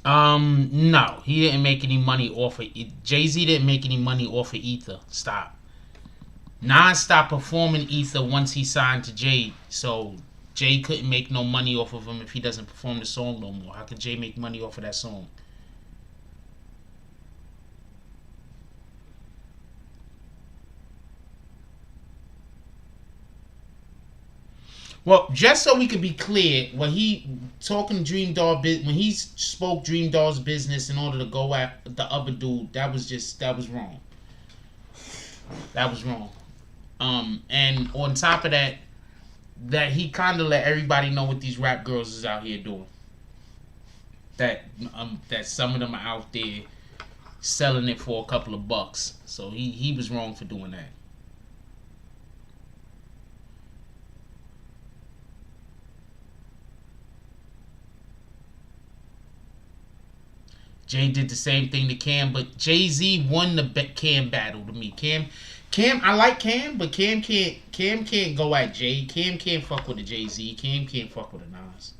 No, he didn't make any money off of it. Jay-Z didn't make any money off of Ether. Stop. Nas stopped performing Ether once he signed to Jay, so Jay couldn't make no money off of him if he doesn't perform the song no more. How could Jay make money off of that song? Well, just so we could be clear, when he talking Dream Doll, when he spoke Dream Doll's business in order to go at the other dude, that was wrong. That was wrong. And on top of that, he kind of let everybody know what these rap girls is out here doing. That some of them are out there selling it for a couple of bucks. So he was wrong for doing that. Jay did the same thing to Cam, but Jay-Z won the Cam battle to me. Cam, I like Cam, but Cam can't go at Jay. Cam can't fuck with a Jay-Z. Cam can't fuck with a Nas.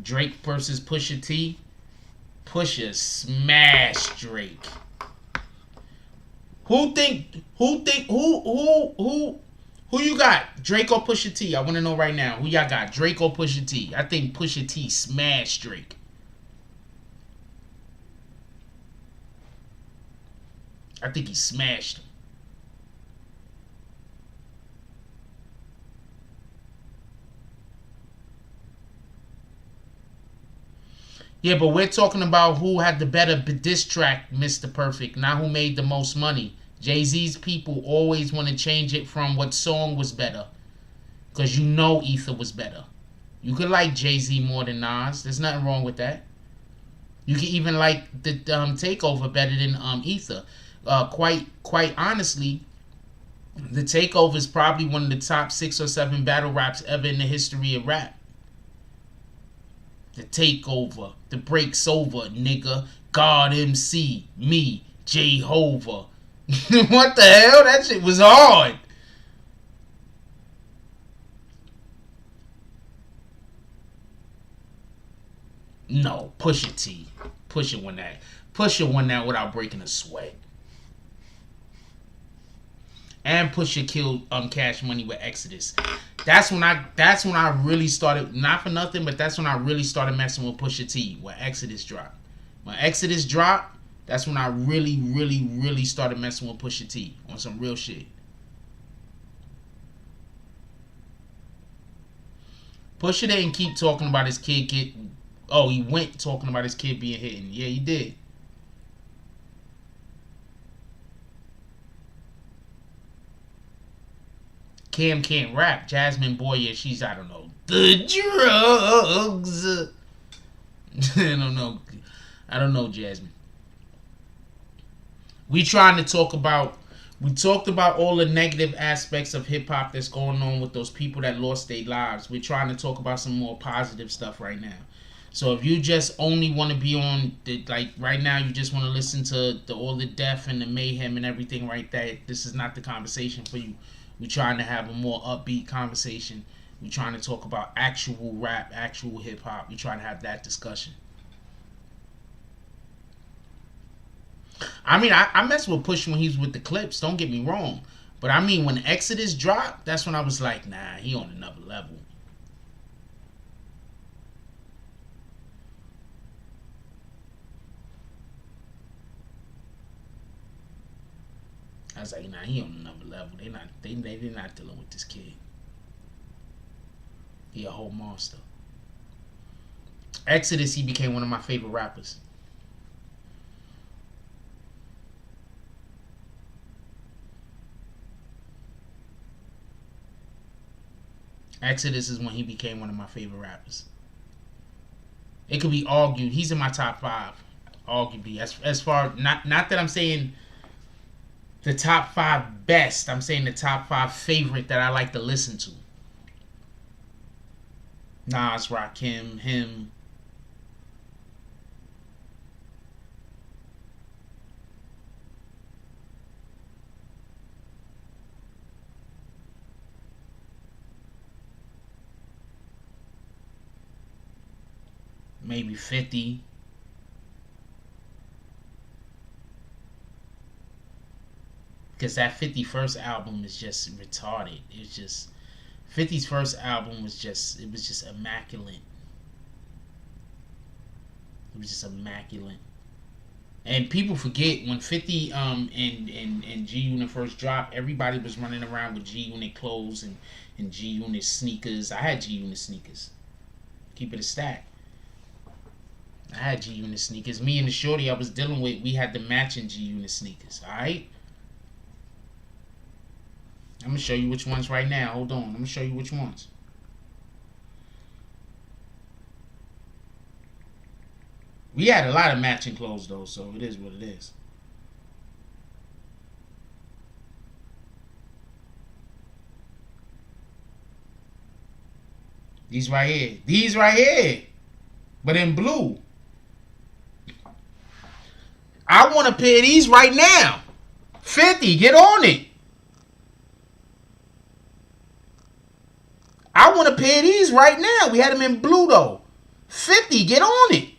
Drake versus Pusha T. Pusha smash Drake. Who you got? Drake or Pusha T? I want to know right now. Who y'all got? Drake or Pusha T? I think Pusha T smashed Drake. I think he smashed him. Yeah, but we're talking about who had the better diss track, Mr. Perfect, not who made the most money. Jay-Z's people always want to change it from what song was better. Because you know Ether was better. You could like Jay-Z more than Nas. There's nothing wrong with that. You can even like the Takeover better than Ether. Quite honestly, the Takeover is probably one of the top 6 or 7 battle raps ever in the history of rap. The Takeover, the Break's Over, nigga, God MC, me, Jehovah. What the hell? That shit was hard. No, Pusha T. Pusha won that. Pusha won that without breaking a sweat. And Pusha killed Cash Money with Exodus. That's when I really started, not for nothing, but that's when I really started messing with Pusha T when Exodus dropped. When Exodus dropped, that's when I really started messing with Pusha T on some real shit. Pusha didn't keep talking about his kid he went talking about his kid being hit. Yeah, he did. Cam can't rap. Jasmine Boyer, she's, I don't know, the drugs. I don't know, Jasmine. We talked about all the negative aspects of hip hop that's going on with those people that lost their lives. We're trying to talk about some more positive stuff right now. So if you just only want to be on right now, you just want to listen to all the death and the mayhem and everything right there, this is not the conversation for you. We're trying to have a more upbeat conversation. We're trying to talk about actual rap, actual hip hop. We're trying to have that discussion. I mean, I mess with Push when he's with the Clips, don't get me wrong. But I mean, when Exodus dropped, that's when I was like, nah, he on another level. I was like, nah, he on another level. They're not dealing with this kid. He a whole monster. Exodus, he became one of my favorite rappers. Exodus is when he became one of my favorite rappers. It could be argued. He's in my top 5. Arguably. As far, not that I'm saying the top 5 best. I'm saying the top 5 favorite that I like to listen to. Nas, Rakim, him. Maybe 50. Because that 51st album is just retarded. It's just 50's first album was just immaculate. It was just immaculate. And people forget when 50 and G Unit first dropped, everybody was running around with G Unit clothes and G Unit sneakers. I had G Unit sneakers. Keep it a stack. I had G Unit sneakers. Me and the shorty I was dealing with, we had the matching G Unit sneakers. Alright? I'm going to show you which ones right now. Hold on. I'm going to show you which ones. We had a lot of matching clothes though, so it is what it is. These right here. These right here. But in blue. I want a pair of these right now. 50, get on it. I want a pair of these right now. We had them in blue though. 50, get on it.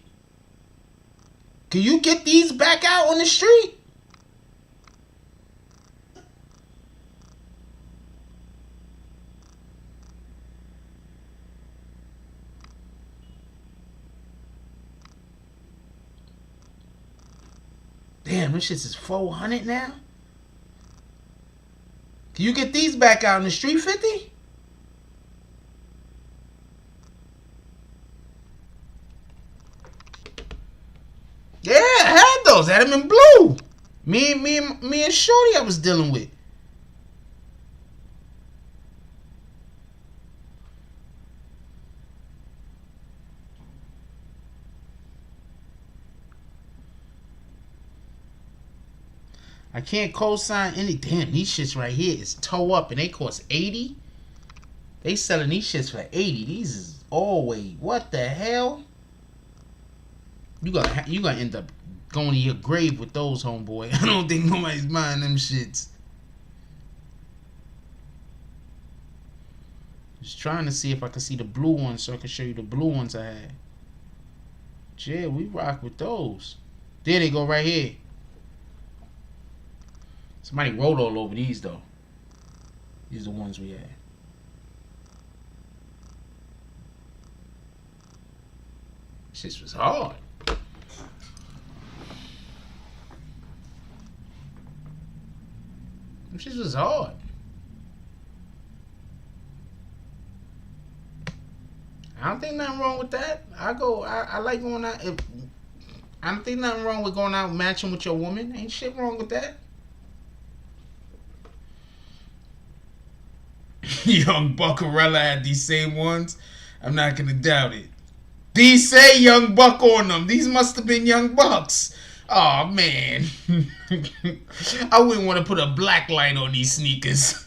Can you get these back out on the street? Damn, this shit is 400 now. Can you get these back out in the street, 50? Yeah, I had those. I had them in blue. Me and Shorty I was dealing with. I can't co-sign any. Damn, these shits right here is toe up and they cost 80. They selling these shits for 80. These is always, what the hell? You gonna end up going to your grave with those, homeboy. I don't think nobody's buying them shits. Just trying to see if I can see the blue ones so I can show you the blue ones I had. Yeah, we rock with those. There they go right here. Somebody wrote all over these though. These are the ones we had. This was hard. This was hard. I don't think nothing wrong with that. I like going out. I don't think nothing wrong with going out matching with your woman. Ain't shit wrong with that. Young Buckarella had these same ones. I'm not gonna doubt it. These say Young Buck on them. These must have been Young Bucks. Oh man. I wouldn't want to put a black light on these sneakers.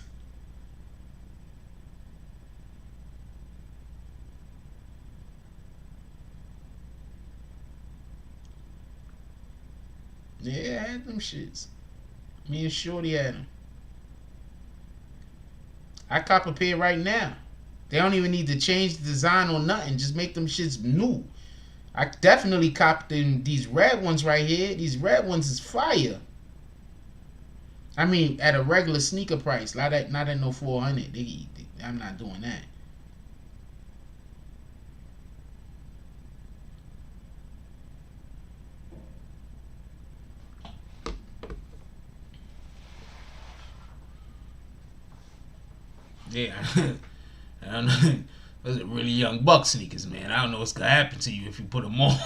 Yeah, I had them shits. Me and Shorty had them. I cop a pair right now. They don't even need to change the design or nothing. Just make them shits new. I definitely copped them, these red ones right here. These red ones is fire. I mean, at a regular sneaker price. Not at no 400. I'm not doing that. Yeah, I don't know. Those are really Young Buck sneakers, man. I don't know what's gonna happen to you if you put them on.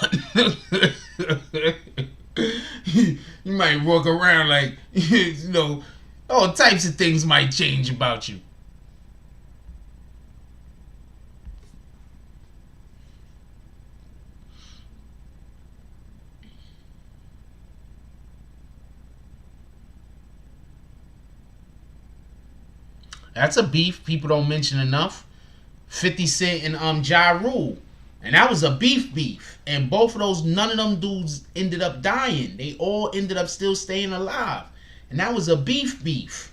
You might walk around like, you know, all types of things might change about you. That's a beef people don't mention enough. 50 Cent and Ja Rule. And that was a beef. And both of those, none of them dudes ended up dying. They all ended up still staying alive. And that was a beef.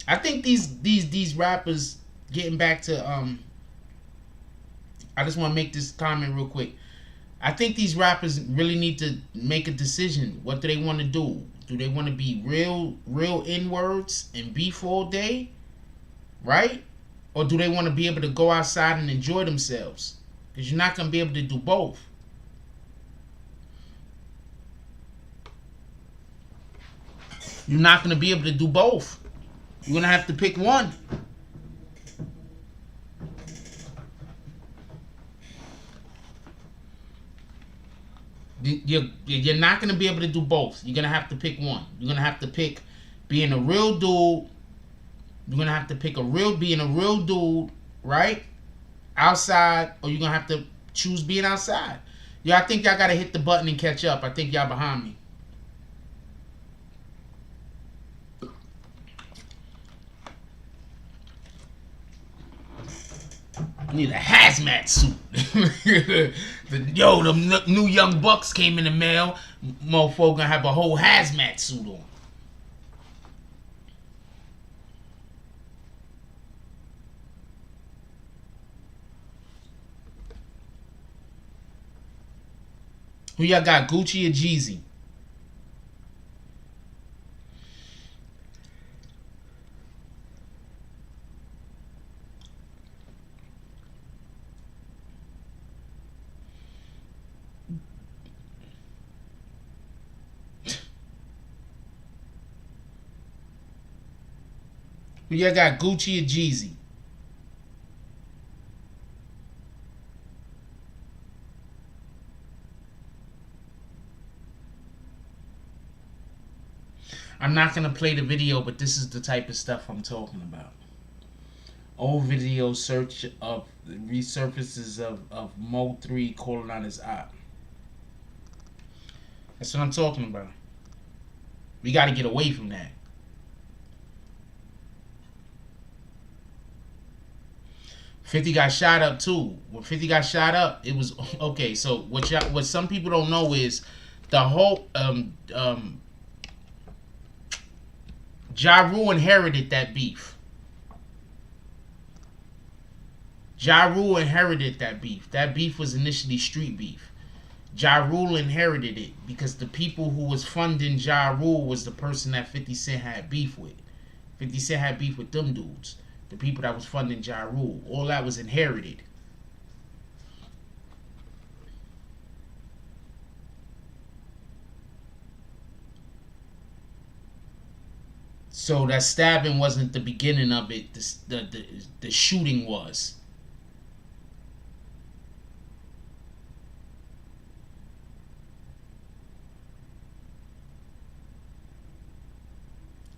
I think these rappers, getting back to I just want to make this comment real quick. I think these rappers really need to make a decision. What do they want to do? Do they want to be real N-words and beef all day? Right? Or do they want to be able to go outside and enjoy themselves? Because you're not going to be able to do both. You're not going to be able to do both. You're going to have to pick one. You're not going to be able to do both. You're going to have to pick one. You're going to have to pick being a real dude. You're going to have to pick being a real dude, right? Outside, or you're going to have to choose being outside. Yo, I think y'all gotta hit the button and catch up. I think y'all behind me. I need a hazmat suit. The new Young Bucks came in the mail. Motherfucker gonna have a whole hazmat suit on. Who y'all got, Gucci or Jeezy? Who y'all got, Gucci or Jeezy? I'm not gonna play the video, but this is the type of stuff I'm talking about. Old video search of resurfaces of Mo 3 calling on his op. That's what I'm talking about. We gotta get away from that. $50 got shot up too. When $50 got shot up, it was okay. So what some people don't know is the whole Ja Rule inherited that beef. Ja Rule inherited that beef. That beef was initially street beef. Ja Rule inherited it because the people who was funding Ja Rule was the person that 50 Cent had beef with. 50 Cent had beef with them dudes. The people that was funding Ja Rule. All that was inherited. So that stabbing wasn't the beginning of it. The shooting was.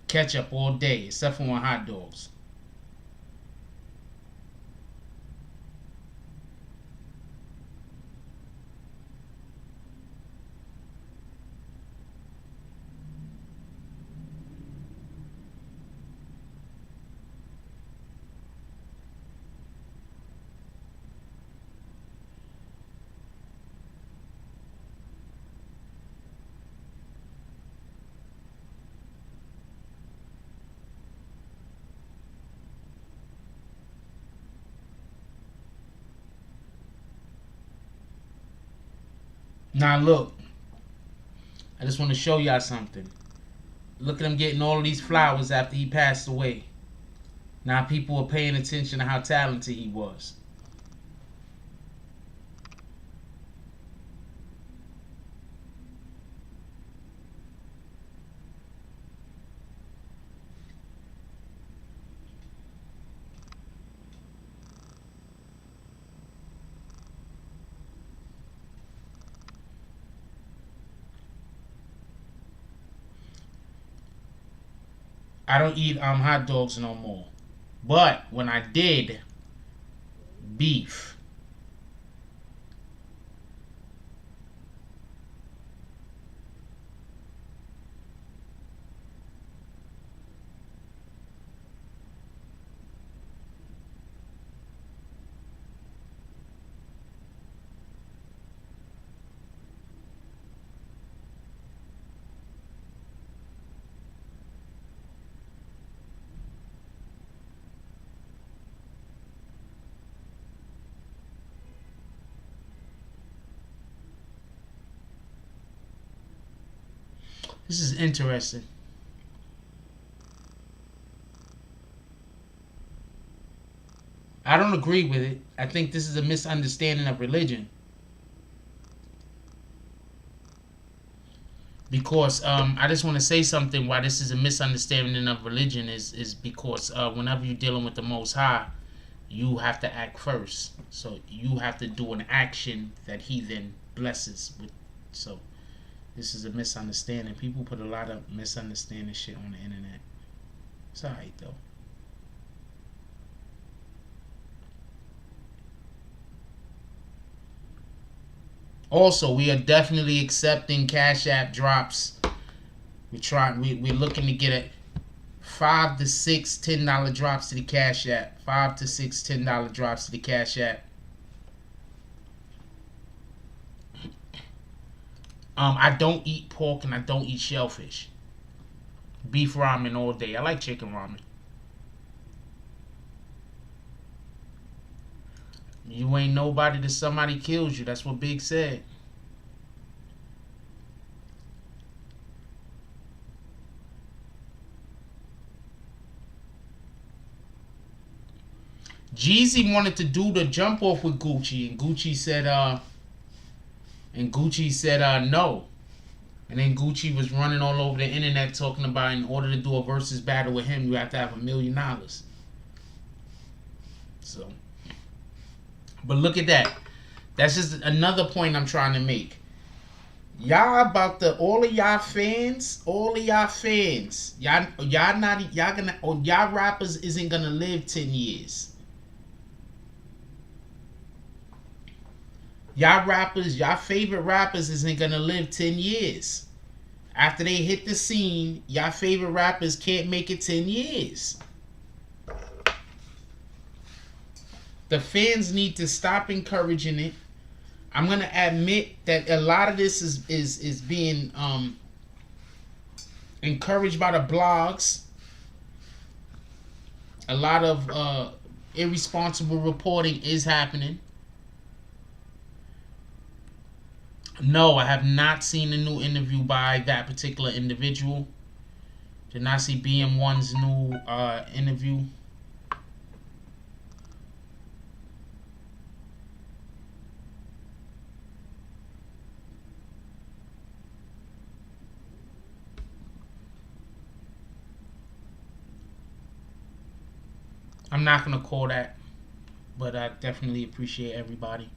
Ketchup all day, except for on hot dogs. Now look, I just want to show y'all something. Look at him getting all of these flowers after he passed away. Now people are paying attention to how talented he was. I don't eat hot dogs no more. But when I did, beef. This is interesting. I don't agree with it. I think this is a misunderstanding of religion. Because I just want to say something why this is a misunderstanding of religion is because whenever you're dealing with the Most High, you have to act first. So you have to do an action that he then blesses with. So this is a misunderstanding. People put a lot of misunderstanding shit on the internet. It's alright though. Also, we are definitely accepting Cash App drops. We're looking to get a $5 to $6 $10 drops to the Cash App. $5 to $6 $10 drops to the Cash App. I don't eat pork and I don't eat shellfish. Beef ramen all day. I like chicken ramen. You ain't nobody till somebody kills you. That's what Big said. Jeezy wanted to do the jump off with Gucci, and Gucci said no. And then Gucci was running all over the internet talking about, in order to do a versus battle with him, you have to have $1 million. So, but look at that. That's just another point I'm trying to make. Y'all about the all of y'all fans, y'all rappers isn't gonna live 10 years. Y'all favorite rappers isn't gonna live 10 years. After they hit the scene, y'all favorite rappers can't make it 10 years. The fans need to stop encouraging it. I'm gonna admit that a lot of this is being encouraged by the blogs. A lot of irresponsible reporting is happening. No, I have not seen a new interview by that particular individual. Did not see BM1's new interview. I'm not going to call that, but I definitely appreciate everybody.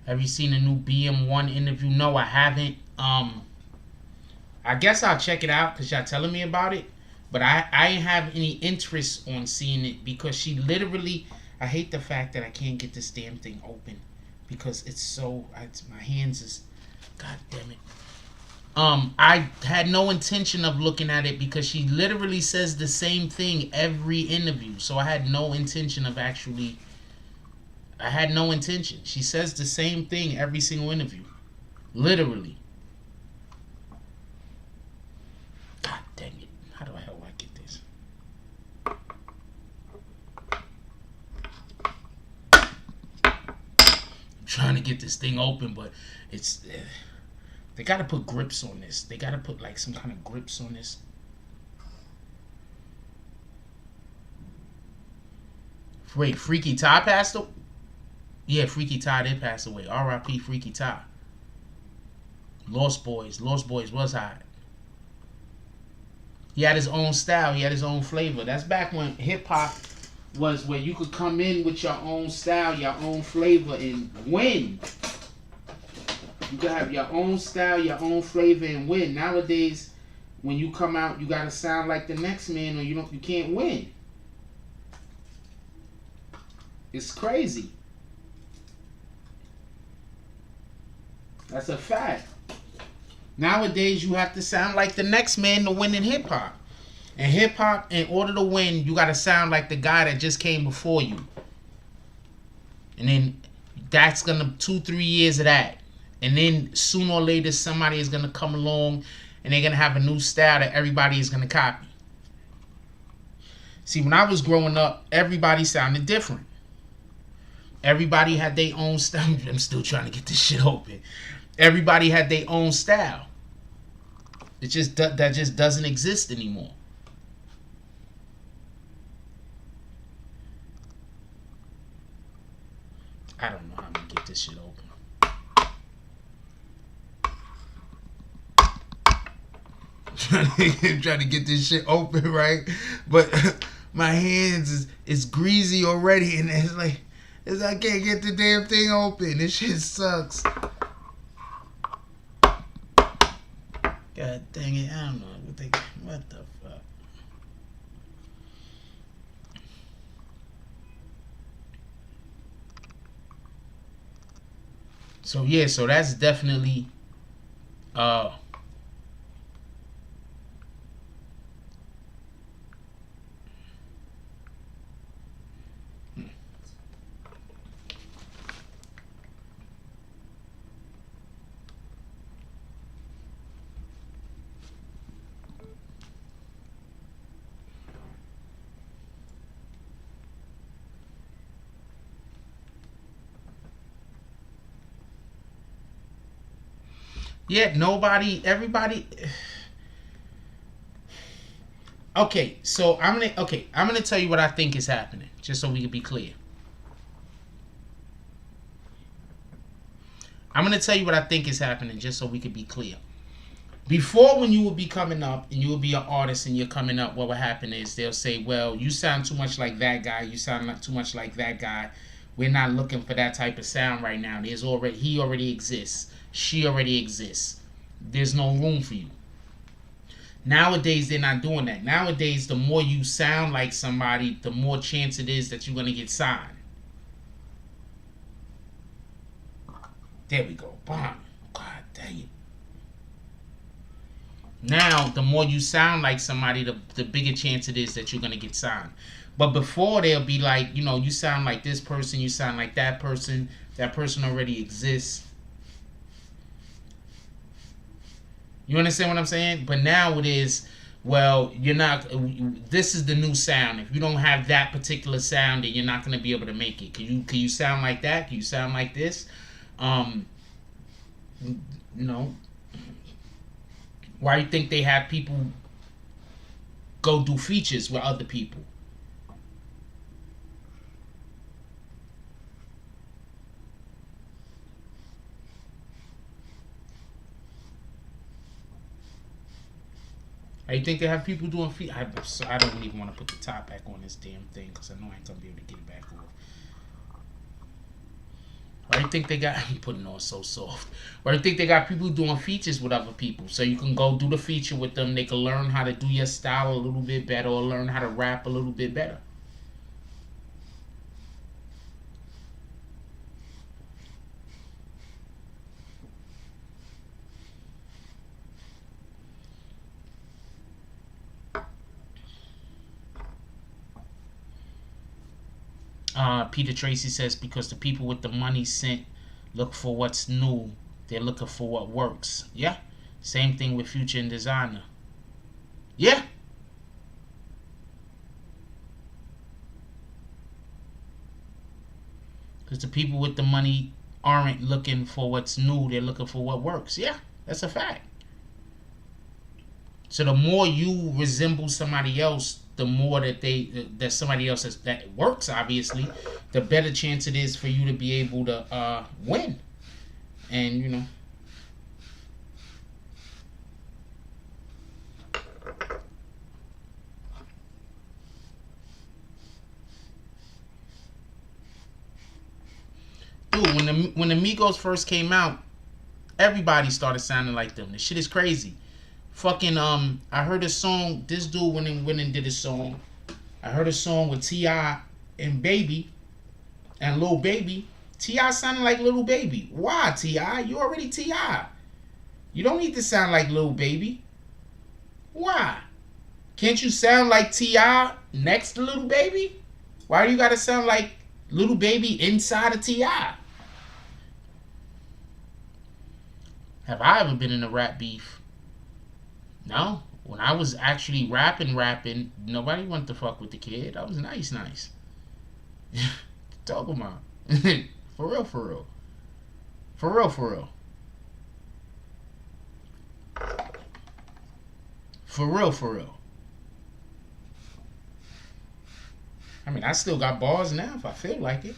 Have you seen a new BM1 interview? No, I haven't. I guess I'll check it out because y'all telling me about it. But I ain't have any interest on seeing it because she literally... I hate the fact that I can't get this damn thing open because it's so... my hands is... God damn it. I had no intention of looking at it because she literally says the same thing every interview. So I had no intention of actually... I had no intention. She says the same thing every single interview. Literally. God dang it. How do I get this? I'm trying to get this thing open, but it's... they gotta put grips on this. They gotta put like some kind of grips on this. Wait, Freaky Ty passed away? Yeah, Freaky Ty did pass away. R.I.P. Freaky Ty. Lost Boys was hot. He had his own style. He had his own flavor. That's back when hip-hop was where you could come in with your own style, your own flavor, and win. You could have your own style, your own flavor, and win. Nowadays, when you come out, you gotta sound like the next man, or you can't win. It's crazy. That's a fact. Nowadays, you have to sound like the next man to win in hip-hop. And hip-hop, in order to win, you got to sound like the guy that just came before you. And then that's going to 2-3 years of that. And then sooner or later, somebody is going to come along and they're going to have a new style that everybody is going to copy. See, when I was growing up, everybody sounded different. Everybody had their own style. I'm still trying to get this shit open. Everybody had their own style. That just doesn't exist anymore. I don't know how I'm gonna get this shit open. I'm trying to get this shit open, right? But my hands is greasy already, and it's like I can't get the damn thing open. This shit sucks. God dang it, I don't know what the fuck. So yeah, so that's definitely uh yeah, nobody, everybody. Okay, so I'm gonna tell you what I think is happening, just so we can be clear. I'm gonna tell you what I think is happening, just so we can be clear. Before, when you would be coming up and you would be an artist and you're coming up, what would happen is they'll say, well, you sound too much like that guy, you sound like too much like that guy, we're not looking for that type of sound right now. He already exists, she already exists, there's no room for you. Nowadays they're not doing that. Nowadays, the more you sound like somebody, the more chance it is that you're gonna get signed. There we go. Bomb. God dang it. Now, the more you sound like somebody, the bigger chance it is that you're gonna get signed. But before, they'll be like, you sound like this person, you sound like that person already exists. You understand what I'm saying? But now it is, well, you're not, this is the new sound. If you don't have that particular sound, then you're not gonna be able to make it. Can you sound like that? Can you sound like this? Um, you know, why do you think they have people go do features with other people? I think they have people doing features. I don't even want to put the top back on this damn thing because I know I ain't gonna be able to get it back off. Why do you think they got? I'm putting on so soft. Why do you think they got people doing features with other people? So you can go do the feature with them. They can learn how to do your style a little bit better, or learn how to rap a little bit better. Peter Tracy says because the people with the money sent look for what's new. They're looking for what works. Yeah. Same thing with Future and Designer. Yeah. Because the people with the money aren't looking for what's new. They're looking for what works. Yeah. That's a fact. So the more you resemble somebody else, the more that somebody else that works, obviously, the better chance it is for you to be able to win. And dude, when the Migos first came out, everybody started sounding like them. This shit is crazy. Fucking I heard a song. This dude went and did a song. I heard a song with T.I. and Baby and Lil Baby. T.I. sounded like Lil Baby. Why, T.I.? You already T.I. You don't need to sound like Lil Baby. Why? Can't you sound like T.I. next to Lil Baby? Why do you gotta sound like Lil Baby inside of T.I.? Have I ever been in a rap beef? No. When I was actually rapping, nobody wanted to fuck with the kid. I was nice. Talk about. For real. For real. For real. I mean, I still got bars now if I feel like it.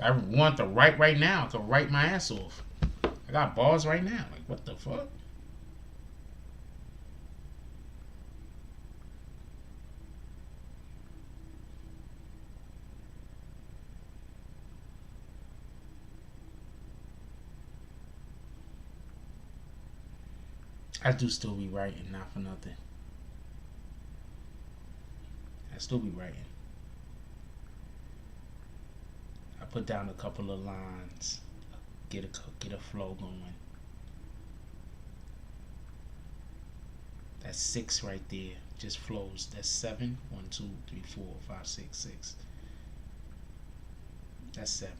I want to write right now. I can write my ass off. I got bars right now. Like, what the fuck? I do still be writing, not for nothing. I still be writing. I put down a couple of lines, get a flow going. That's 6 right there, just flows. That's 7. 1, 2, 3, 4, 5, 6, 6. That's 7.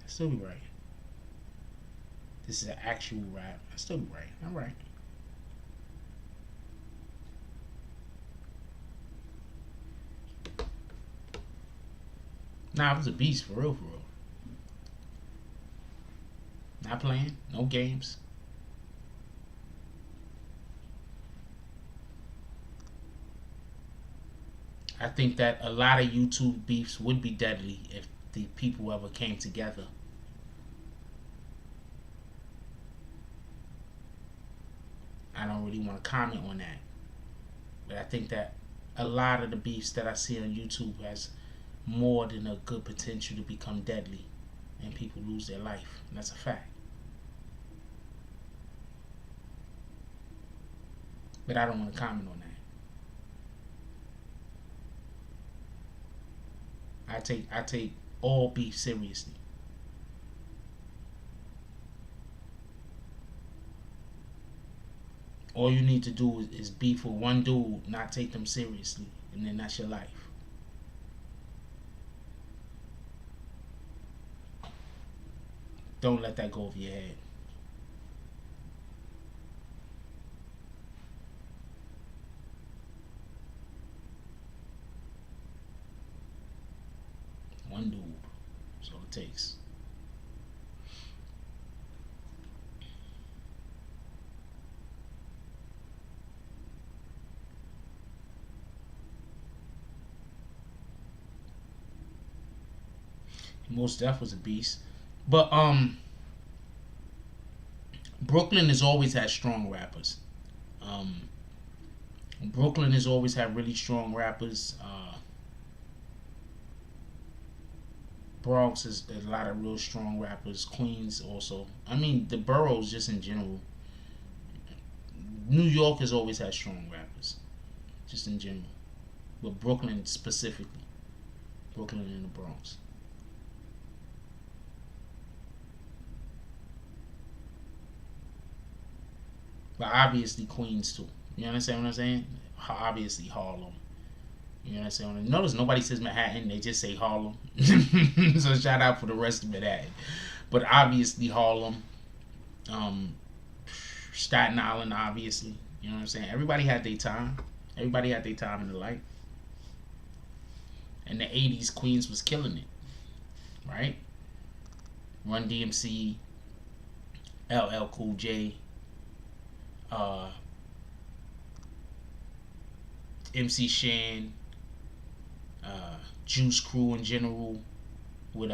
I still be writing. This is an actual rap. I still be writing. I'm right. Nah, I was a beast for real, for real. Not playing, no games. I think that a lot of YouTube beefs would be deadly if the people ever came together. I don't really want to comment on that, but I think that a lot of the beefs that I see on YouTube has more than a good potential to become deadly and people lose their life. And that's a fact. But I don't want to comment on that. I take all beef seriously. All you need to do is beef with one dude, not take them seriously, and then that's your life. Don't let that go over your head. One dude. That's all it takes. Most Def was a beast. But Brooklyn has always had strong rappers. Brooklyn has always had really strong rappers. Bronx is a lot of real strong rappers. Queens also. I mean, the boroughs just in general. New York has always had strong rappers, just in general. But Brooklyn specifically. Brooklyn and the Bronx. But obviously Queens too. You understand what I'm saying? Obviously Harlem. You understand? Notice nobody says Manhattan; they just say Harlem. So shout out for the rest of Manhattan. But obviously Harlem, Staten Island, obviously. You know what I'm saying? Everybody had their time. Everybody had their time in the life. In the '80s, Queens was killing it, right? Run DMC, LL Cool J, MC Shan, Juice Crew in general, with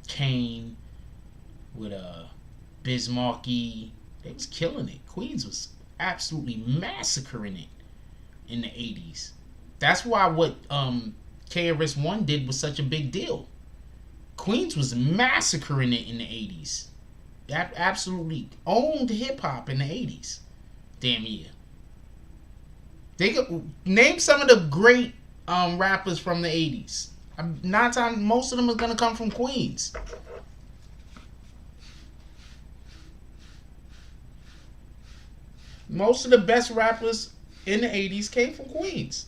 Kane, with Bismarcky. They was killing it. Queens was absolutely massacring it in the 80s. That's why what KRS-One did was such a big deal. Queens was massacring it in the 80s. That absolutely owned hip hop in the 80s. Damn yeah. They could name some of the great rappers from the 80s. Most of them are gonna come from Queens. Most of the best rappers in the 80s came from Queens.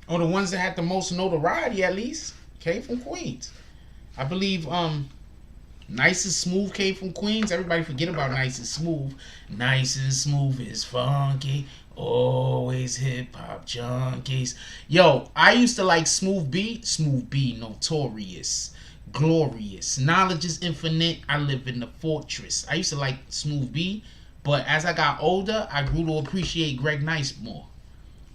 Or the ones that had the most notoriety, at least, came from Queens. I believe Nice and Smooth came from Queens. Everybody forget about Nice and Smooth. Nice and Smooth is funky. Always hip hop junkies. Yo, I used to like Smooth B. Smooth B, notorious, glorious. Knowledge is infinite. I live in the fortress. I used to like Smooth B, but as I got older, I grew to appreciate Greg Nice more.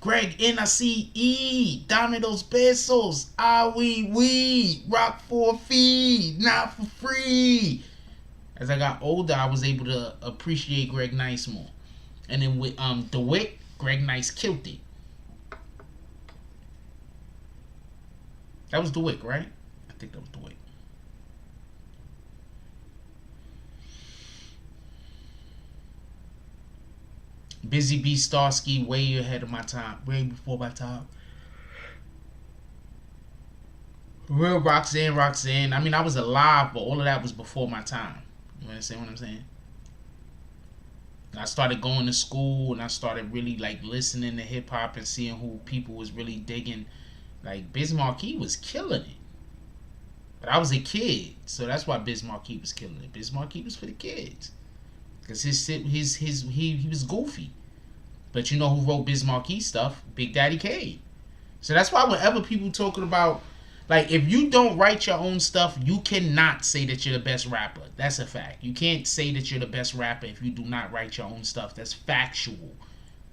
Greg N-I-C-E, dame dos pesos, we rock for a fee, not for free. As I got older, I was able to appreciate Greg Nice more. And then with DeWitt, Greg Nice killed it. That was DeWitt, right? I think that was DeWitt. Busy Bee Starsky, way ahead of my time, way before my time. Real Roxanne. I mean, I was alive, but all of that was before my time. You understand what I'm saying? And I started going to school, and I started really like listening to hip hop and seeing who people was really digging. Like Biz Markie was killing it, but I was a kid, so that's why Biz Markie was killing it. Biz Markie was for the kids, cause he was goofy. But you know who wrote Biz Markie stuff? Big Daddy Kane. So that's why whenever people talking about, like, if you don't write your own stuff, you cannot say that you're the best rapper. That's a fact. You can't say that you're the best rapper if you do not write your own stuff. That's factual.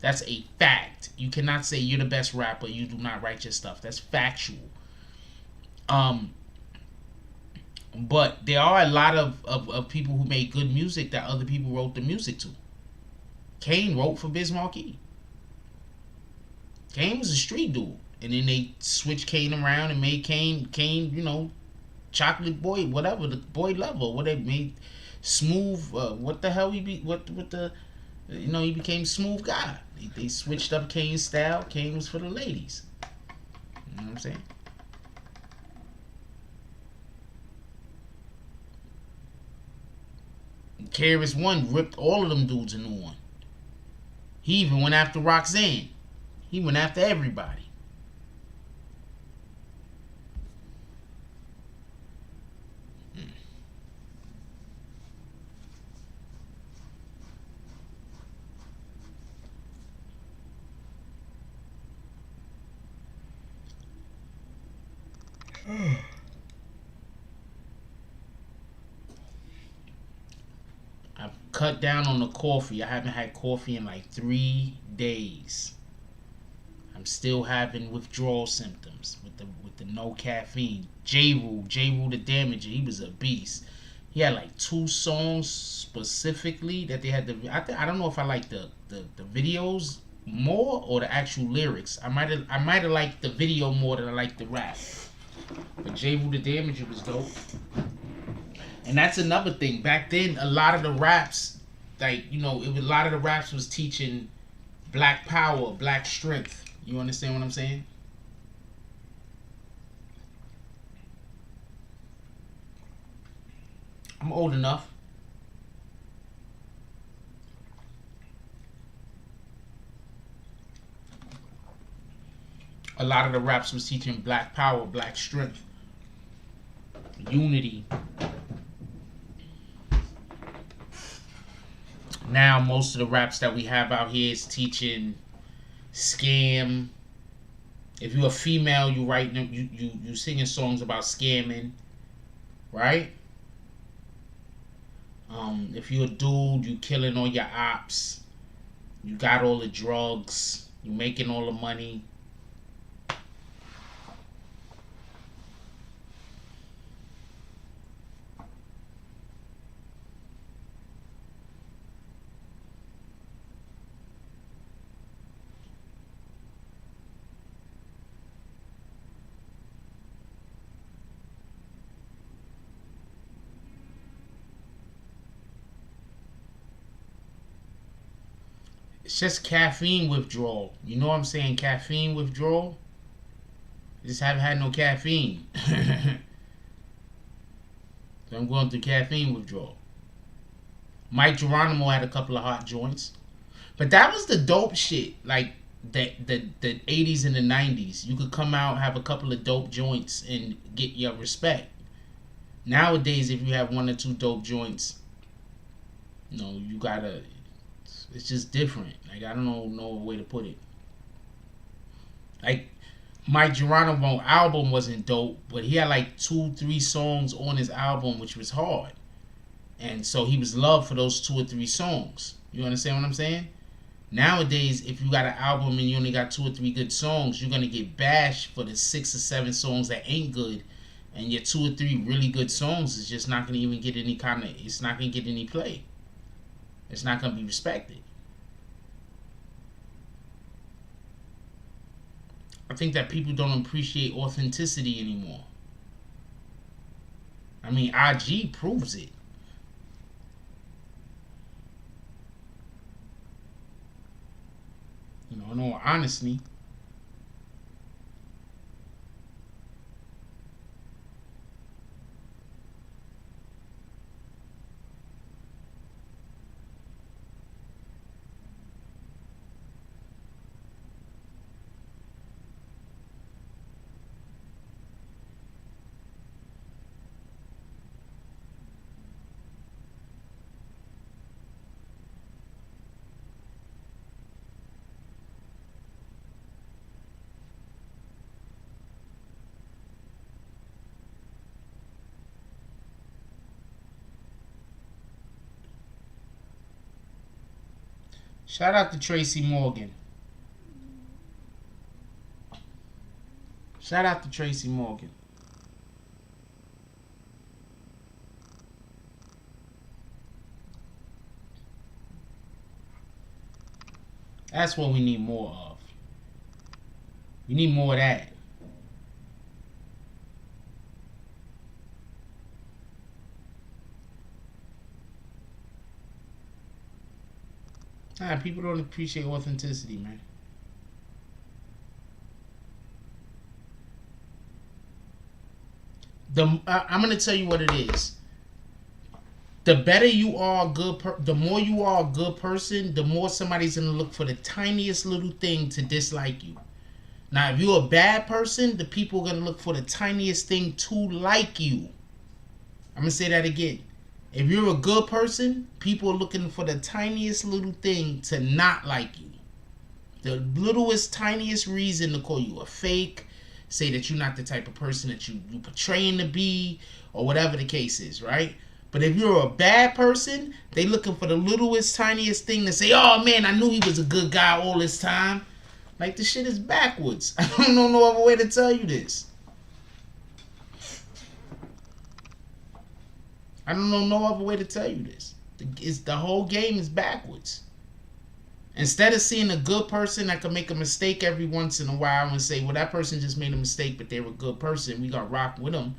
That's a fact. You cannot say you're the best rapper, you do not write your stuff. That's factual. But there are a lot of people who made good music that other people wrote the music to. Kane wrote for Biz Markie. Kane was a street dude. And then they switched Kane around and made Kane, you know, chocolate boy, whatever, the boy lover, what they made smooth, what the hell he be, what the, you know, he became smooth guy. They switched up Kane's style. Kane was for the ladies. You know what I'm saying? KRS One ripped all of them dudes a new one. He even went after Roxanne. He went after everybody. I've cut down on the coffee. I haven't had coffee in like 3 days. I'm still having withdrawal symptoms with the no caffeine. J Rule the Damager, he was a beast. He had like 2 songs specifically that they had I don't know if I like the videos more or the actual lyrics. I might have liked the video more than I liked the rap. But J Rule the Damager was dope. And that's another thing. Back then, a lot of the raps, like, you know, a lot of the raps was teaching black power, black strength. You understand what I'm saying? I'm old enough. A lot of the raps was teaching black power, black strength, unity. Now most of the raps that we have out here is teaching scam. If you're a female, you write you singing songs about scamming, right? If you're a dude, you killing all your ops. You got all the drugs. You making all the money. It's just caffeine withdrawal. You know what I'm saying? Caffeine withdrawal. Just haven't had no caffeine. So I'm going through caffeine withdrawal. Mike Geronimo had a couple of hot joints. But that was the dope shit. Like the 80s and the 90s. You could come out, have a couple of dope joints, and get your respect. Nowadays, if you have 1 or 2 dope joints, you know, you gotta... It's just different. Like, I don't know a way to put it. Like, Mike Geronimo album wasn't dope, but he had like 2-3 songs on his album which was hard. And so he was loved for those 2 or 3 songs. You understand what I'm saying? Nowadays, if you got an album and you only got 2 or 3 good songs, you're gonna get bashed for the 6 or 7 songs that ain't good. And your 2 or 3 really good songs is just not gonna even get any kind of... It's not gonna get any play. It's not going to be respected. I think that people don't appreciate authenticity anymore. I mean, IG proves it. honestly. Shout out to Tracy Morgan. Shout out to Tracy Morgan. That's what we need more of. We need more of that. Nah, people don't appreciate authenticity, man. I'm gonna tell you what it is. The better you are the more you are a good person, the more somebody's gonna look for the tiniest little thing to dislike you. Now, if you're a bad person, the people are gonna look for the tiniest thing to like you. I'm gonna say that again. If you're a good person, people are looking for the tiniest little thing to not like you. The littlest, tiniest reason to call you a fake, say that you're not the type of person that you portraying to be, or whatever the case is, right? But if you're a bad person, they looking for the littlest, tiniest thing to say, oh man, I knew he was a good guy all this time. Like, the shit is backwards. I don't know no other way to tell you this. I don't know no other way to tell you this. The whole game is backwards. Instead of seeing a good person that can make a mistake every once in a while and say, well, that person just made a mistake, but they were a good person, we got to rock with them.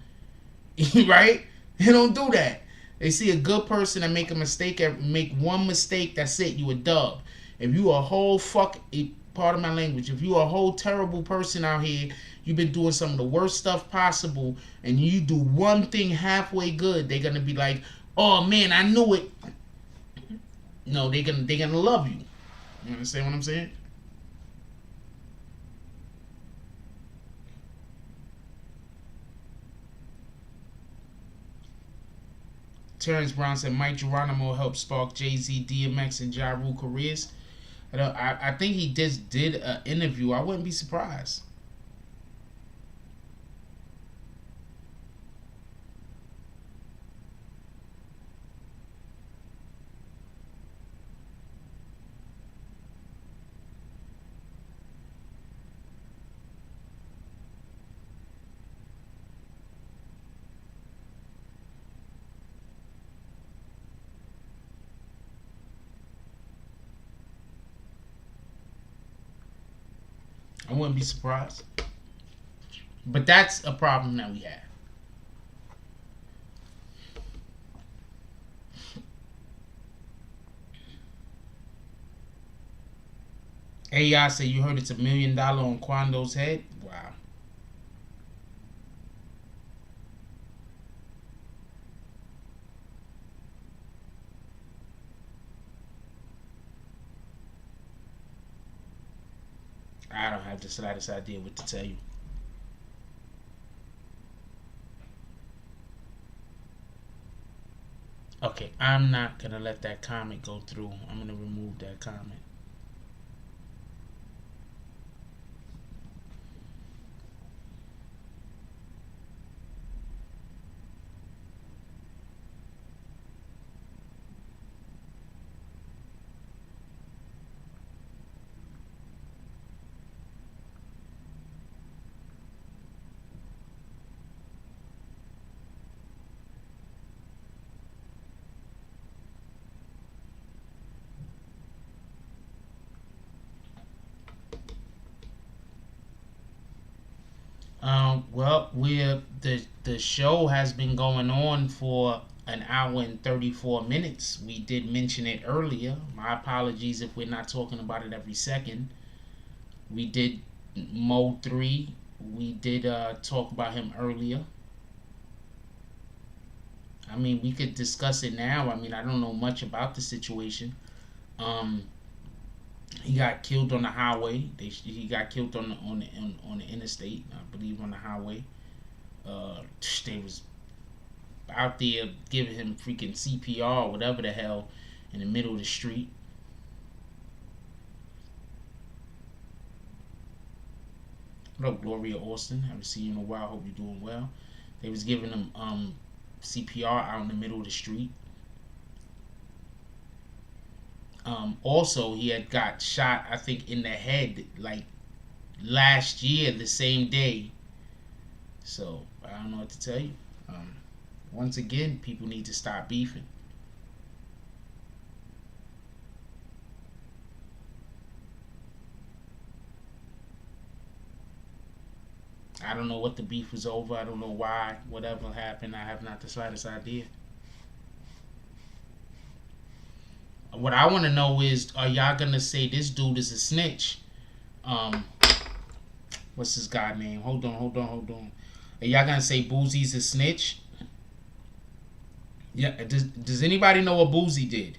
Right? They don't do that. They see a good person and make a mistake, make one mistake, that's it, you a dub. If you a whole part of my language, if you a whole terrible person out here, you've been doing some of the worst stuff possible, and you do one thing halfway good, they're gonna be like, oh man, I knew it. No, they're gonna love you. You understand what I'm saying? Terrence Brown said Mike Geronimo helped spark Jay-Z, DMX, and Ja Rule careers. I think he just did an interview. I wouldn't be surprised. I wouldn't be surprised. But that's a problem that we have. AI said you heard it's $1 million on Quando's head. Wow. I don't have the slightest idea what to tell you. Okay, I'm not gonna let that comment go through. I'm gonna remove that comment. Well, the show has been going on for an hour and 34 minutes. We did mention it earlier. My apologies if we're not talking about it every second. We did Mo 3. We did talk about him earlier. I mean, we could discuss it now. I mean, I don't know much about the situation. Um, he got killed on the highway. He got killed on the interstate, I believe, on the highway. They was out there giving him freaking CPR or whatever the hell in the middle of the street. What up, Gloria Austin? Haven't seen you in a while. Hope you're doing well. They was giving him CPR out in the middle of the street. Also, he had got shot, I think, in the head like last year, the same day. So I don't know what to tell you. Once again, people need to stop beefing. I don't know what the beef was over. I don't know why. Whatever happened, I have not the slightest idea. What I want to know is, are y'all gonna say this dude is a snitch? What's this guy name? Hold on. Are y'all gonna say Boozie's a snitch? Yeah. Does anybody know what Boozy did?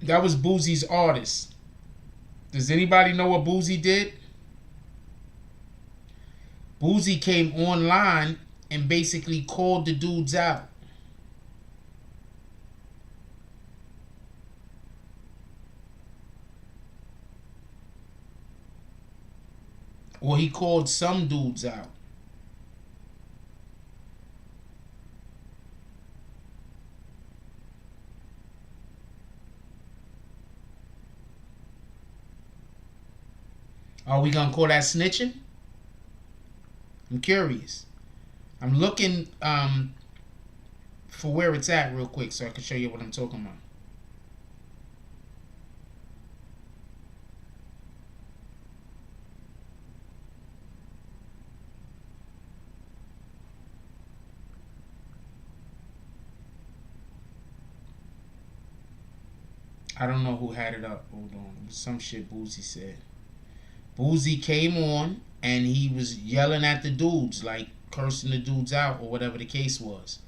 That was Boozie's artist. Does anybody know what Boozy did? Boozy came online and basically called the dudes out. Or he called some dudes out. Are we gonna call that snitching? I'm curious. I'm looking for where it's at real quick so I can show you what I'm talking about. I don't know who had it up. Hold on. It was some shit Boozy said. Boozy came on and he was yelling at the dudes, like cursing the dudes out or whatever the case was.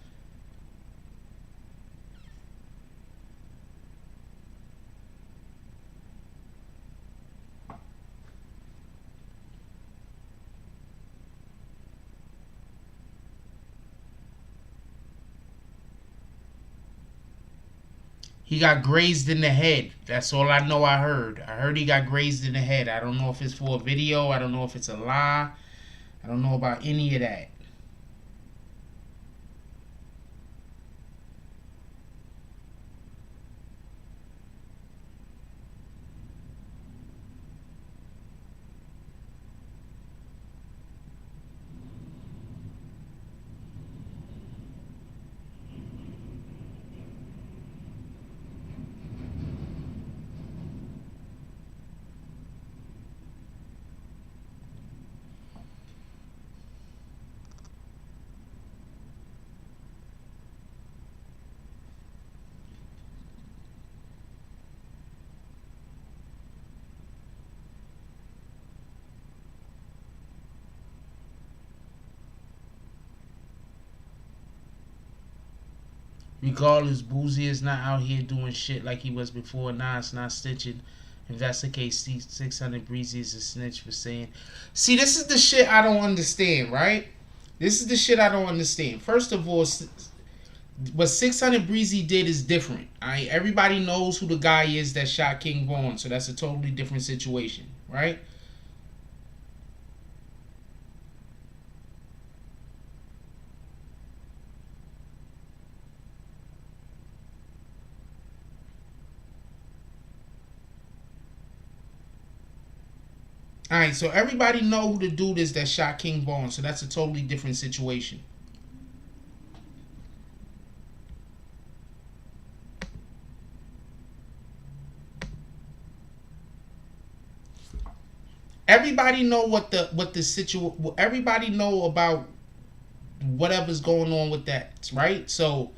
He got grazed in the head. That's all I know. I heard he got grazed in the head. I don't know if it's for a video. I don't know if it's a lie. I don't know about any of that. Regardless, Boozy is not out here doing shit like he was before. Nah, it's not stitching. If that's the case, 600 Breezy is a snitch for saying. See, this is the shit I don't understand, right? This is the shit I don't understand. First of all, what 600 Breezy did is different. Everybody knows who the guy is that shot King Vaughn, so that's a totally different situation, right? Alright, so everybody know who the dude is that shot King Vaughn, so that's a totally different situation. Everybody know what the situation. Everybody know about whatever's going on with that, right? So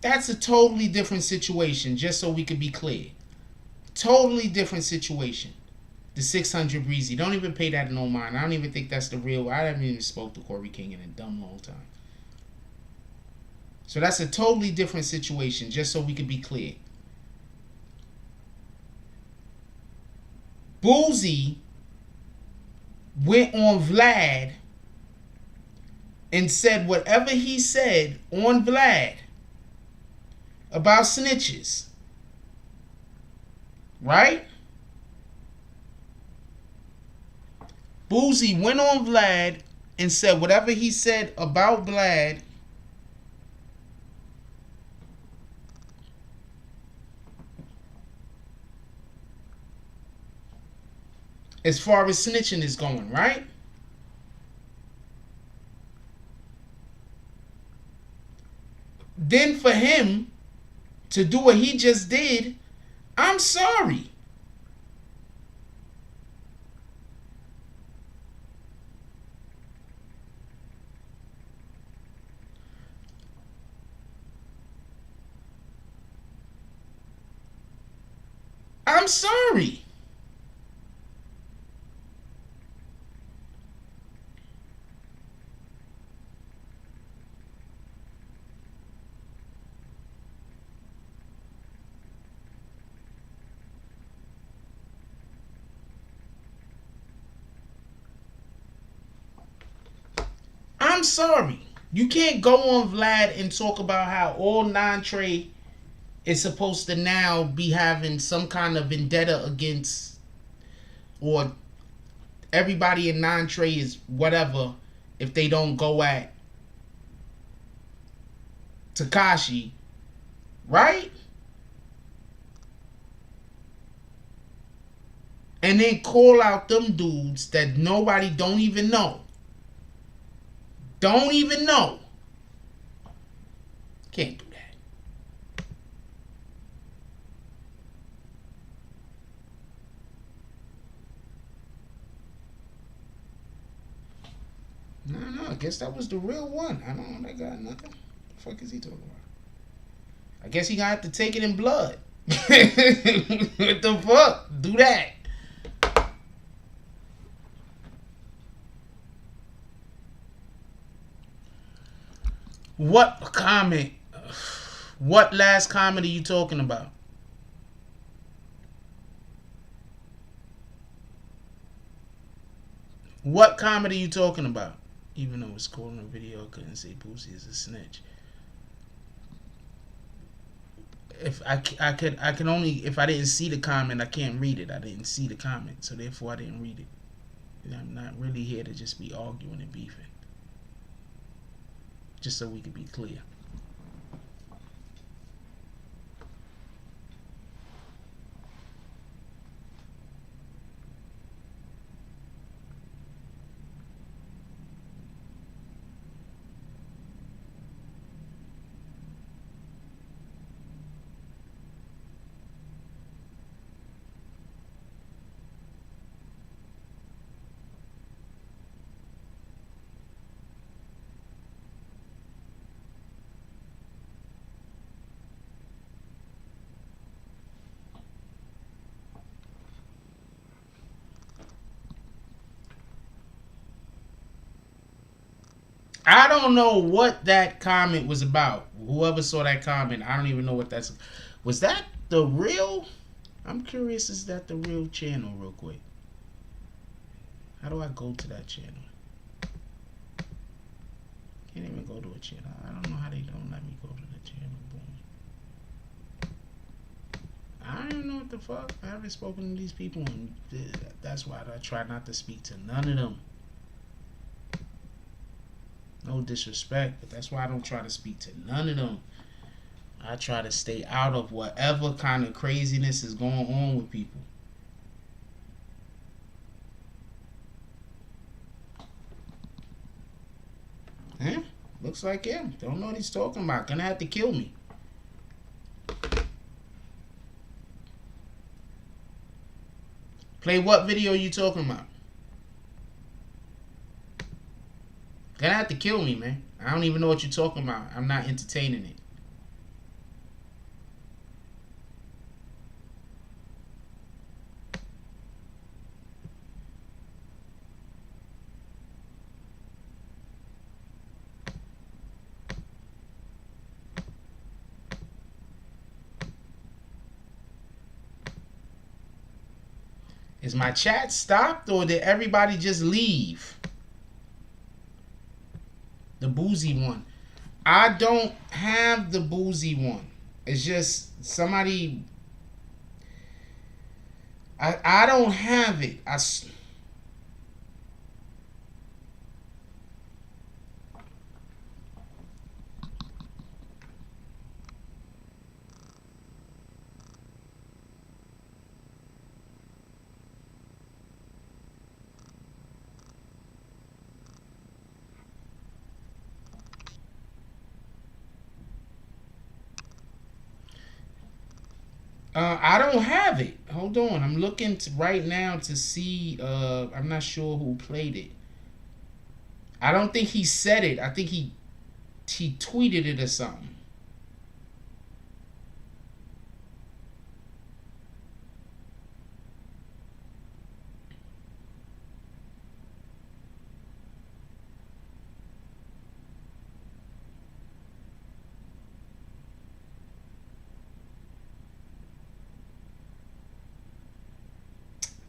that's a totally different situation. Just so we could be clear. Totally different situation. The 600 Breezy. Don't even pay that no mind. I don't even think that's the real. I haven't even spoke to Corey King in a dumb long time. So that's a totally different situation, just so we could be clear. Boozy went on Vlad and said whatever he said on Vlad about snitches. Right? Boozy went on Vlad and said whatever he said about Vlad as far as snitching is going, right? Then for him to do what he just did, I'm sorry. I'm sorry. I'm sorry. You can't go on Vlad and talk about how all non-Trey is supposed to now be having some kind of vendetta against, or everybody in non-Trey is whatever if they don't go at Tekashi, right? And then call out them dudes that nobody don't even know. Don't even know. Can't do that. No, I guess that was the real one. I don't know, that got nothing. The fuck is he talking about? I guess he gonna have to take it in blood. What the fuck? Do that. What comment? What last comment are you talking about? What comment are you talking about? Even though it's called in the video, I couldn't say Boosie is a snitch. If I can only, if I didn't see the comment, I can't read it. I didn't see the comment, so therefore I didn't read it. I'm not really here to just be arguing and beefing. Just so we could be clear. I don't know what that comment was about. Whoever saw that comment, I don't even know what that's. Was that the real? I'm curious, is that the real channel real quick? How do I go to that channel? Can't even go to a channel. I don't know how they don't let me go to the channel. Boom. I don't even know what the fuck. I haven't spoken to these people, and that's why I try not to speak to none of them. No disrespect, but that's why I don't try to speak to none of them. I try to stay out of whatever kind of craziness is going on with people. Huh? Looks like him. Don't know what he's talking about. Gonna have to kill me. Play what video are you talking about? Gonna have to kill me, man. I don't even know what you're talking about. I'm not entertaining it. Is my chat stopped or did everybody just leave? The boozy one. I don't have the boozy one. It's just somebody. I don't have it. I don't have it. Hold on. I'm looking right now to see. I'm not sure who played it. I don't think he said it. I think he tweeted it or something.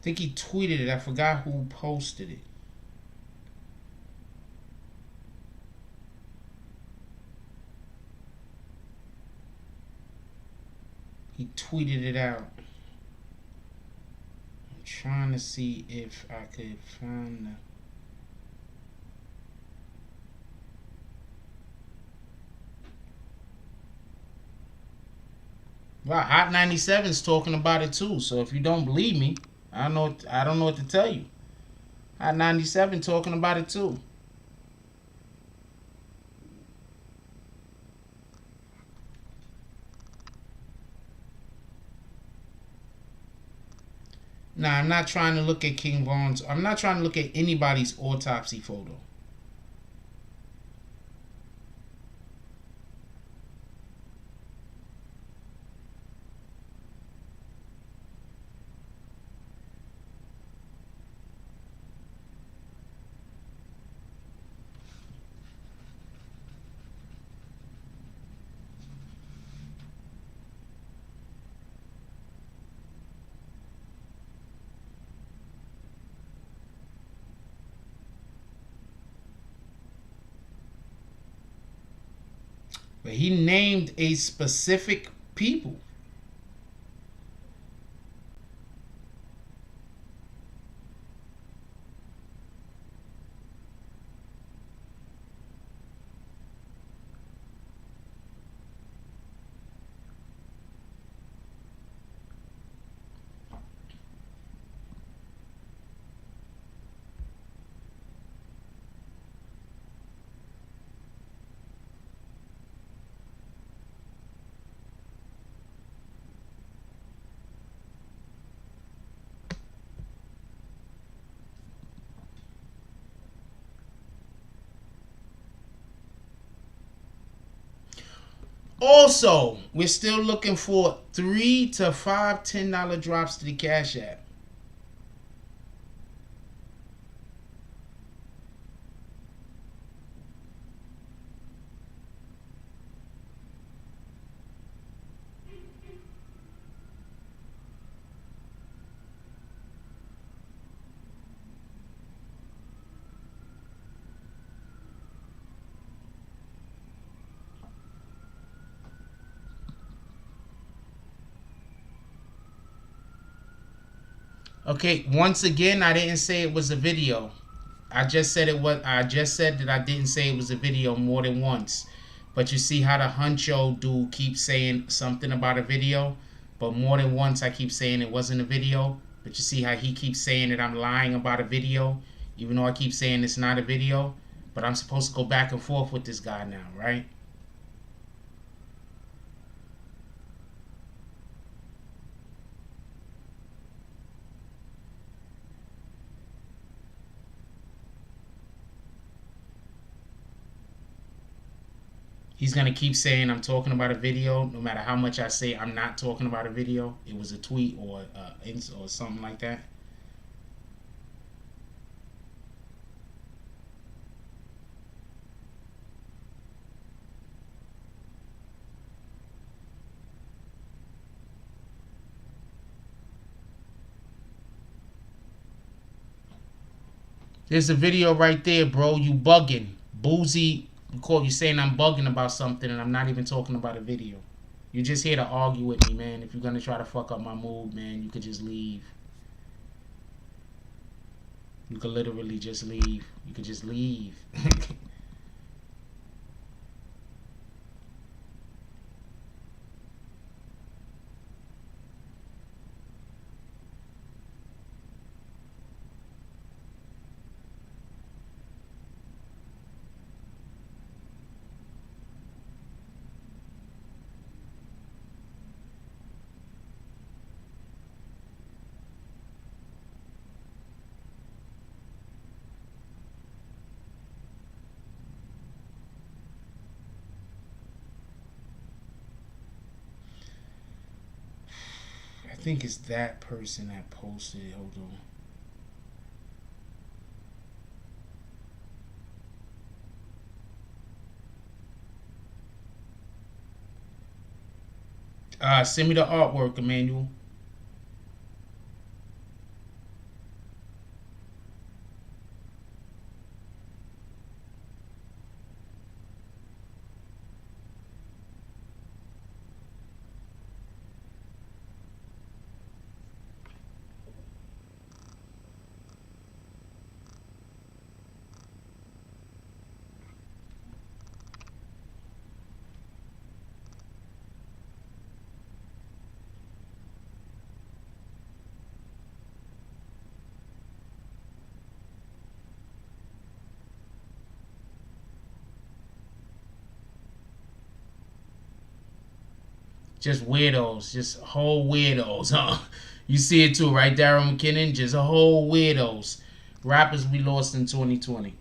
I think he tweeted it. I forgot who posted it. He tweeted it out. I'm trying to see if I could find the... Wow, Hot 97's talking about it too. So if you don't believe me, I don't know what to tell you. Hot 97 talking about it too. Nah, I'm not trying to look at King Von's. I'm not trying to look at anybody's autopsy photo. But he named a specific people. Also, we're still looking for 3 to 5 $10 drops to the Cash App. Okay, once again, I didn't say it was a video. I just said it was. I just said that I didn't say it was a video more than once. But you see how the huncho dude keeps saying something about a video, but more than once I keep saying it wasn't a video. But you see how he keeps saying that I'm lying about a video, even though I keep saying it's not a video. But I'm supposed to go back and forth with this guy now, right? He's going to keep saying I'm talking about a video, no matter how much I say I'm not talking about a video. It was a tweet or something like that. There's a video right there, bro. You bugging. Boozy, you saying I'm bugging about something and I'm not even talking about a video. You're just here to argue with me, man. If you're gonna try to fuck up my mood, man, you could just leave. You could literally just leave. You could just leave. I think it's that person that posted it. Hold on. Send me the artwork, Emmanuel. Just weirdos. Just whole weirdos, huh? You see it too, right, Darren McKinnon? Just a whole weirdos. Rappers we lost in 2020.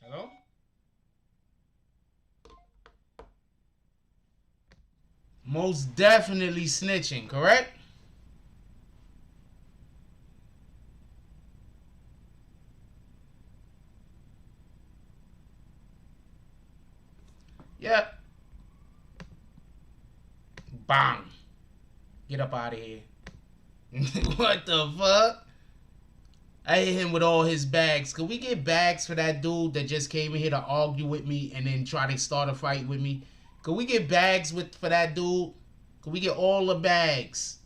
Hello? Most definitely snitching, correct? Yep. Bang. Get up out of here. What the fuck? I hit him with all his bags. Could we get bags for that dude that just came in here to argue with me and then try to start a fight with me? Could we get bags for that dude? Could we get all the bags?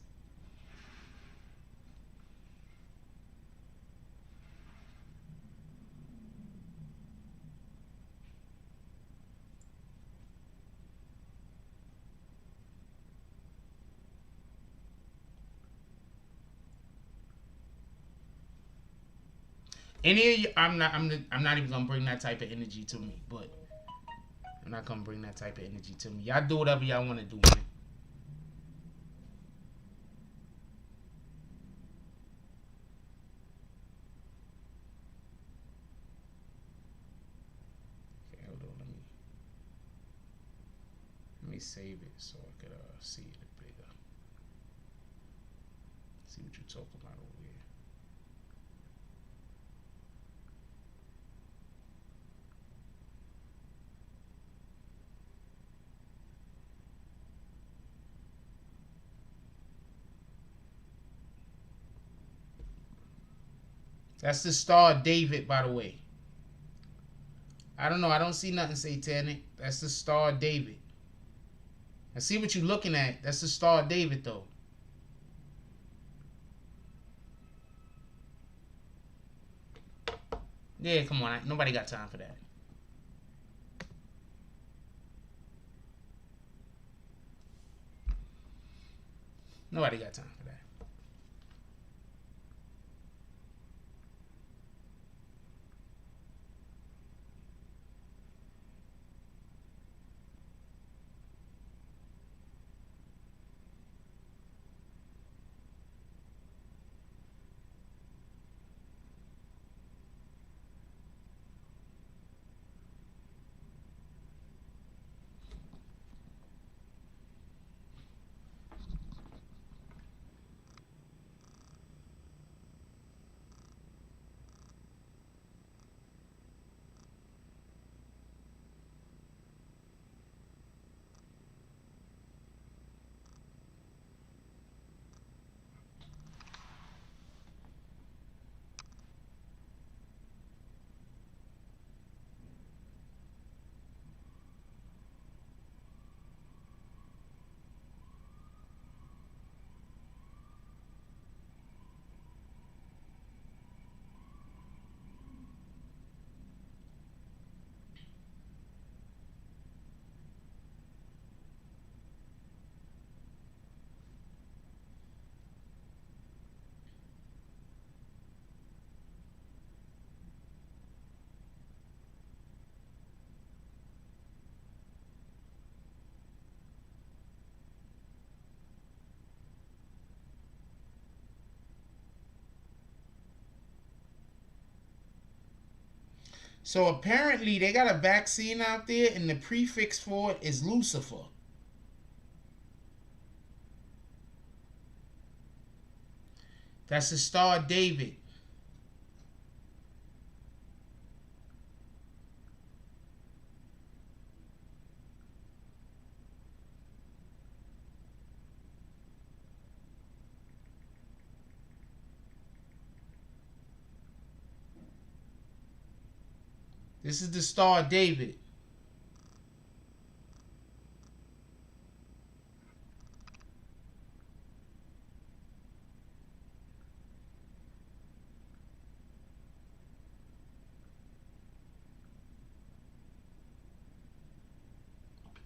Any of you, I'm not even gonna bring that type of energy to me, but I'm not gonna bring that type of energy to me. Y'all do whatever y'all want to do, man. Okay, hold on. Let me save it so I could see it bigger. See what you're talking about over here. That's the Star of David, by the way. I don't know. I don't see nothing satanic. That's the Star of David. I see what you're looking at. That's the Star of David, though. Yeah, come on. Nobody got time for that. Nobody got time for that. So apparently they got a vaccine out there, and the prefix for it is Lucifer. That's the Star of David. This is the Star of David.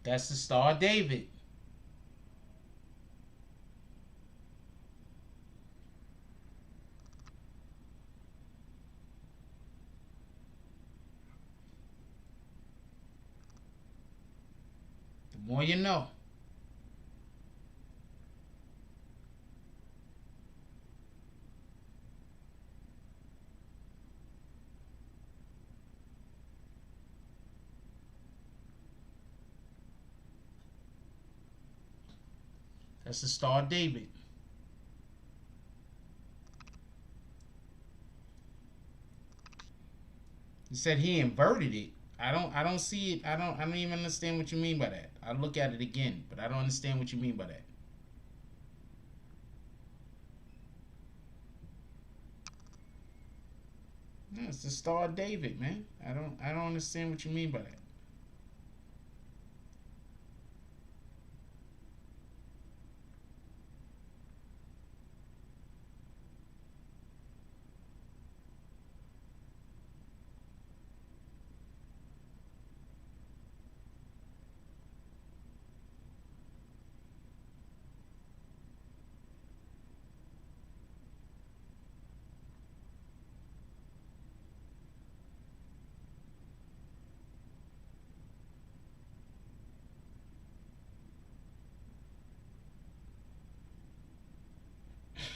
That's the Star of David. The more you know. That's the Star of David. He said he inverted it. I don't see it. I don't even understand what you mean by that. I'll look at it again, but I don't understand what you mean by that. No, it's the Star of David, man. I don't understand what you mean by that.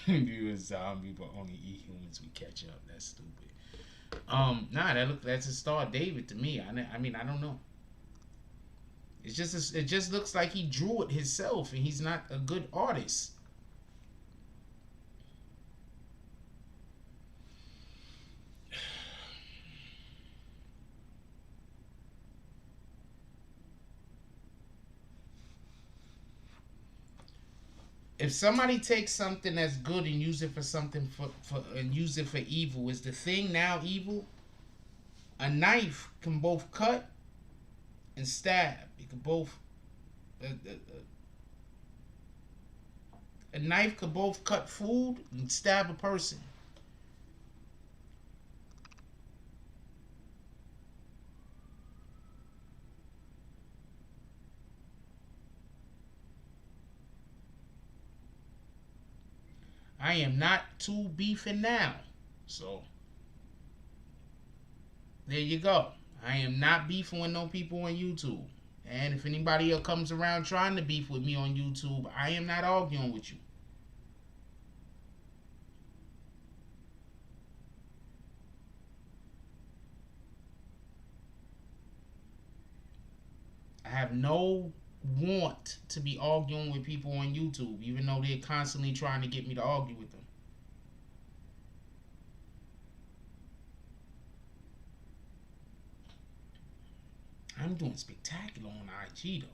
You a zombie, but only eat humans. We catch up. That's stupid. Nah, that's a Star of David to me. I mean, I don't know. It just looks like he drew it himself, and he's not a good artist. If somebody takes something that's good and use it for something and use it for evil, is the thing now evil? A knife can both cut and stab. It can both. A knife could both cut food and stab a person. I am not too beefing now. So, there you go. I am not beefing with no people on YouTube. And if anybody else comes around trying to beef with me on YouTube, I am not arguing with you. I have no want to be arguing with people on YouTube, even though they're constantly trying to get me to argue with them. I'm doing spectacular on IG though.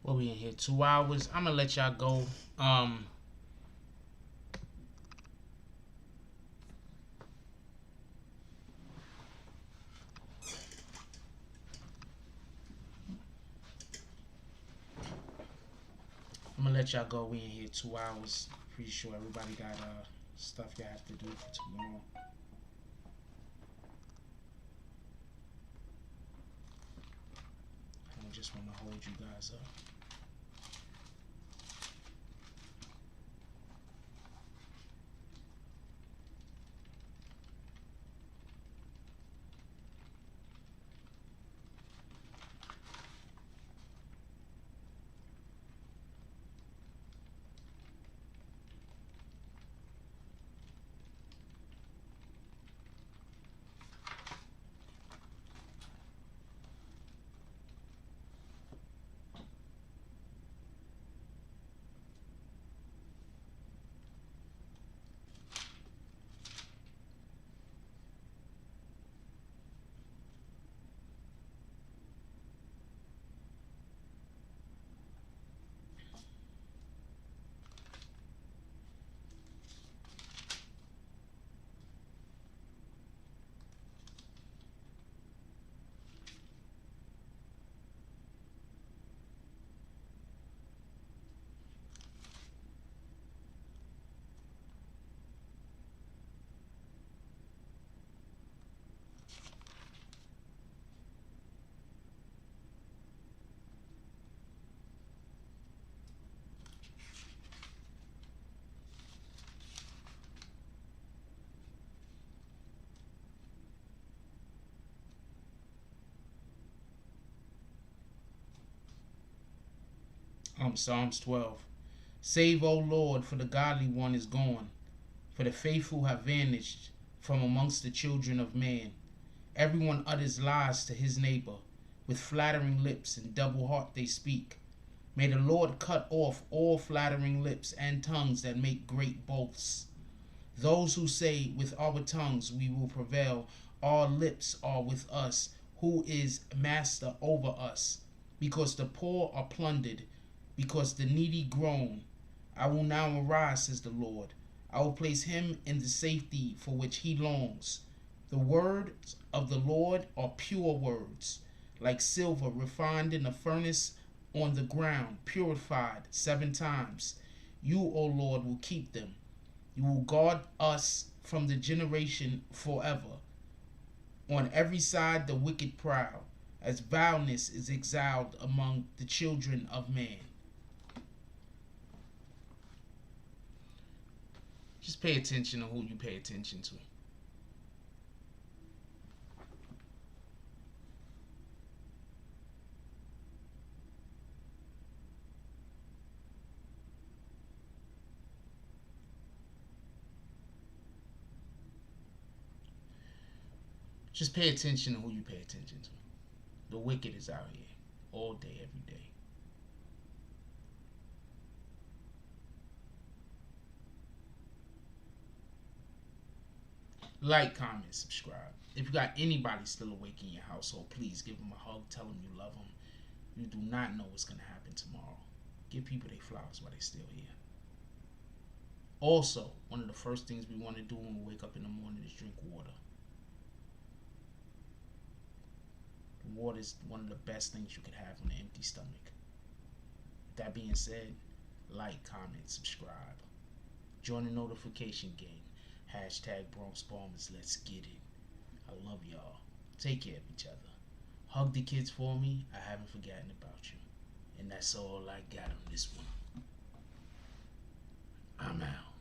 Well, we in here 2 hours. I'm gonna let y'all go. I'm gonna let y'all go. We in here 2 hours. Pretty sure everybody got stuff you have to do for tomorrow. I just want to hold you guys up. Psalms 12. Save, O Lord, for the godly one is gone, for the faithful have vanished. from amongst the children of man. Everyone utters lies to his neighbor. With flattering lips and double heart they speak. May the Lord cut off all flattering lips and tongues that make great boasts. Those who say, with our tongues we will prevail, our lips are with us, who is master over us. Because the poor are plundered, because the needy groan. I will now arise, says the Lord. I will place him in the safety for which he longs. The words of the Lord are pure words, like silver refined in a furnace on the ground, purified 7 times. You, O Lord, will keep them. You will guard us from the generation forever. On every side the wicked prowl, as vileness is exiled among the children of man. Just pay attention to who you pay attention to. Just pay attention to who you pay attention to. The wicked is out here all day, every day. Like, comment, subscribe. If you got anybody still awake in your household, please give them a hug. Tell them you love them. You do not know what's going to happen tomorrow. Give people their flowers while they're still here. Also, one of the first things we want to do when we wake up in the morning is drink water. Water is one of the best things you could have on an empty stomach. That being said, like, comment, subscribe. Join the notification gang. Hashtag Bronx Bombers. Let's get it. I love y'all. Take care of each other. Hug the kids for me. I haven't forgotten about you. And that's all I got on this one. I'm out.